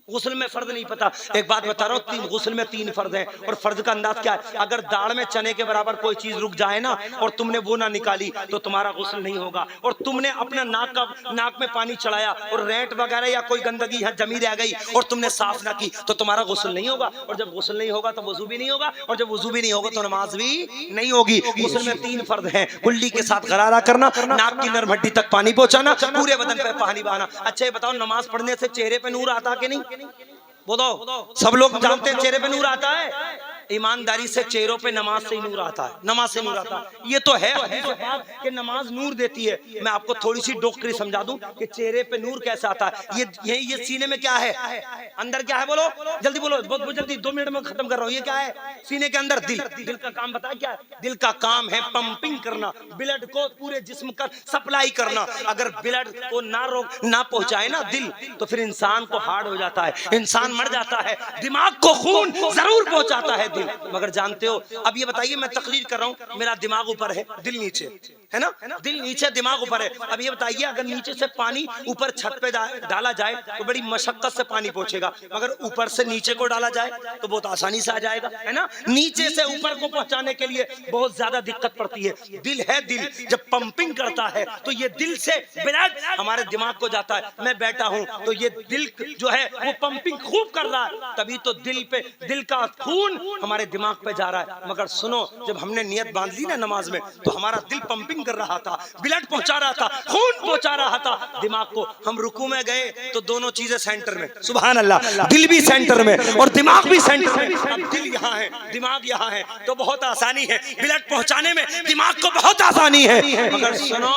غسل میں فرض نہیں پتا. ایک بات بتا رہا ہوں, غسل میں 3 فرض ہیں. اور فرض کا انداز کیا ہے؟ اگر داڑھ میں چنے کے برابر کوئی چیز رک جائے نا اور تم نے وہ نہ نکالی تو تمہارا غسل نہیں ہوگا. اور تم نے اپنا ناک میں پانی چڑھایا اور رینٹ وغیرہ یا کوئی گندگی یہاں جمی رہ گئی اور تم نے صاف نہ کی تو تمہارا غسل نہیں ہوگا. اور جب غسل نہیں ہوگا تو وضو بھی نہیں ہوگا, اور جب وضو بھی نہیں ہوگا تو نماز بھی نہیں ہوگی. غسل میں 3 فرض ہیں, کلی کے ساتھ غرارہ کرنا, ناک کی نرم ہڈی تک پانی پہنچانا, پورے بدن پہ پانی بہانا. اچھا یہ بتاؤ, نماز پڑھنے سے چہرے پہ نور آتا کہ نہیں؟ بولو, سب لوگ جانتے ہیں چہرے پہ نور آتا ہے. ایمانداری سے چہروں پہ نماز سے نور آتا ہے, نماز سے نور آتا ہے. یہ تو ہے حدیث پاک کہ نماز نور دیتی ہے. میں آپ کو تھوڑی سی ڈوکری سمجھا دوں کہ چہرے پہ نور کیسا آتا ہے. یہ سینے میں کیا ہے, اندر کیا ہے, بولو جلدی بولو, بہت جلدی, 2 منٹ میں ختم کر رہا ہوں. یہ کیا ہے سینے کے اندر؟ دل. دل کا کام بتایا کیا ہے؟ دل کا کام ہے پمپنگ کرنا, بلڈ کو پورے جسم کا سپلائی کرنا. اگر بلڈ کو نہ پہنچائے نا دل تو پھر انسان کو ہارڈ ہو جاتا ہے, انسان مر جاتا ہے. دماغ کو خون ضرور پہنچاتا ہے دل, مگر جانتے ہو, اب یہ بتائیے میں تقریر کر رہا ہوں, میرا دماغ اوپر ہے, دل نیچے ہے نا, دل نیچے دماغ اوپر ہے. اب یہ بتائیے اگر نیچے سے پانی اوپر چھت پہ ڈالا جائے تو بڑی مشقت سے پانی پہنچے گا, مگر اوپر سے نیچے کو ڈالا جائے تو بہت آسانی سے آ جائے گا, ہے نا. نیچے سے اوپر کو پہنچانے کے لیے بہت زیادہ دقت پڑتی ہے. دل ہے, دل جب پمپنگ کرتا ہے تو یہ دل سے بلڈ ہمارے دماغ کو جاتا ہے. میں بیٹھا ہوں تو یہ دل جو ہے وہ پمپنگ خوب کر رہا ہے, تبھی تو دل کا خون ہمارے دماغ پہ جا رہا ہے. مگر سنو, جب ہم نے نیت باندھ لی نا نماز میں تو ہمارا دل پمپنگ کر رہا تھا, بلڈ پہنچا رہا تھا, خون پہنچا رہا تھا دماغ کو. ہم رکوع میں گئے تو دونوں چیزیں سینٹر میں, سبحان اللہ, دل بھی سینٹر میں اور دماغ بھی سینٹر میں. اب دل یہاں ہے, دماغ یہاں ہے تو بہت آسانی ہے, بلڈ پہنچانے میں دماغ کو بہت آسانی ہے. مگر سنو,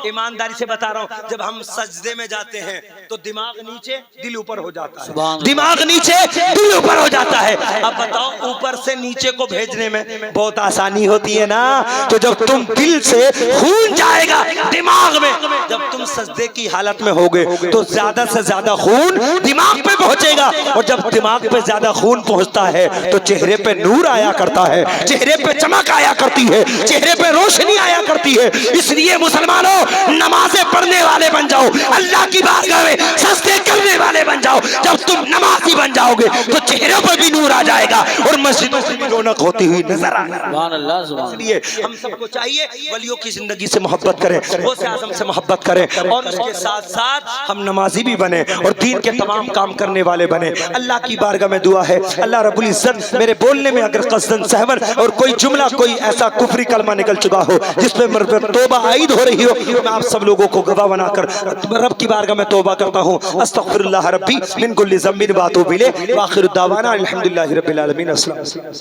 ایمانداری سے بتا رہا ہوں, جب ہم سجدے میں جاتے ہیں تو دماغ نیچے دل اوپر ہو جاتا ہے, دماغ نیچے دل اوپر ہو جاتا ہے. اب بتاؤ اوپر سے نیچے کو بھیجنے میں بہت آسانی ہوتی ہے نا, تو جب تم دل سے خون جائے گا دماغ میں. جب تم سجدے کی حالت میں ہوگے تو زیادہ سے زیادہ خون دماغ پہ پہنچے گا, اور جب دماغ پہ زیادہ خون پہنچتا ہے تو چہرے پہ نور آیا کرتا ہے, چہرے پہ چمک آیا کرتی ہے, چہرے پہ روشنی آیا کرتی ہے. اس لیے مسلمانوں نمازیں پڑھنے والے بن جاؤ, اللہ کی بارگاہ میں سجدے کرنے والے بن جاؤ. جب تم نمازی بن جاؤ گے تو چہروں پہ بھی نور آ جائے گا اور مسجدوں سے بھی رونق ہوتی ہوئی نظر آئے گا. سبحان اللہ سبحان اس لیے ہم سب کو چاہیے ولیوں کی زندگی سے محبت کریں, غوث اعظم سے محبت کریں, اور اس کے ساتھ ساتھ ہم نمازی بھی بنیں اور دین کے تمام کام کرنے والے بنیں. اللہ کی بارگاہ میں دعا ہے, اللہ رب العزت میرے بولنے میں اگر قصدن سہون اور کوئی جملہ کوئی ایسا کفری کلمہ نکل چکا ہو جس پہ توبہ عائد ہو رہی ہو, میں آپ سب لوگوں کو گواہ بنا کر رب کی بارگاہ میں توبہ کرتا ہوں. استغفر اللہ ربی من کل ذنب واتوب الیہ, واخر دعوانا الحمدللہ رب العالمین. السلام.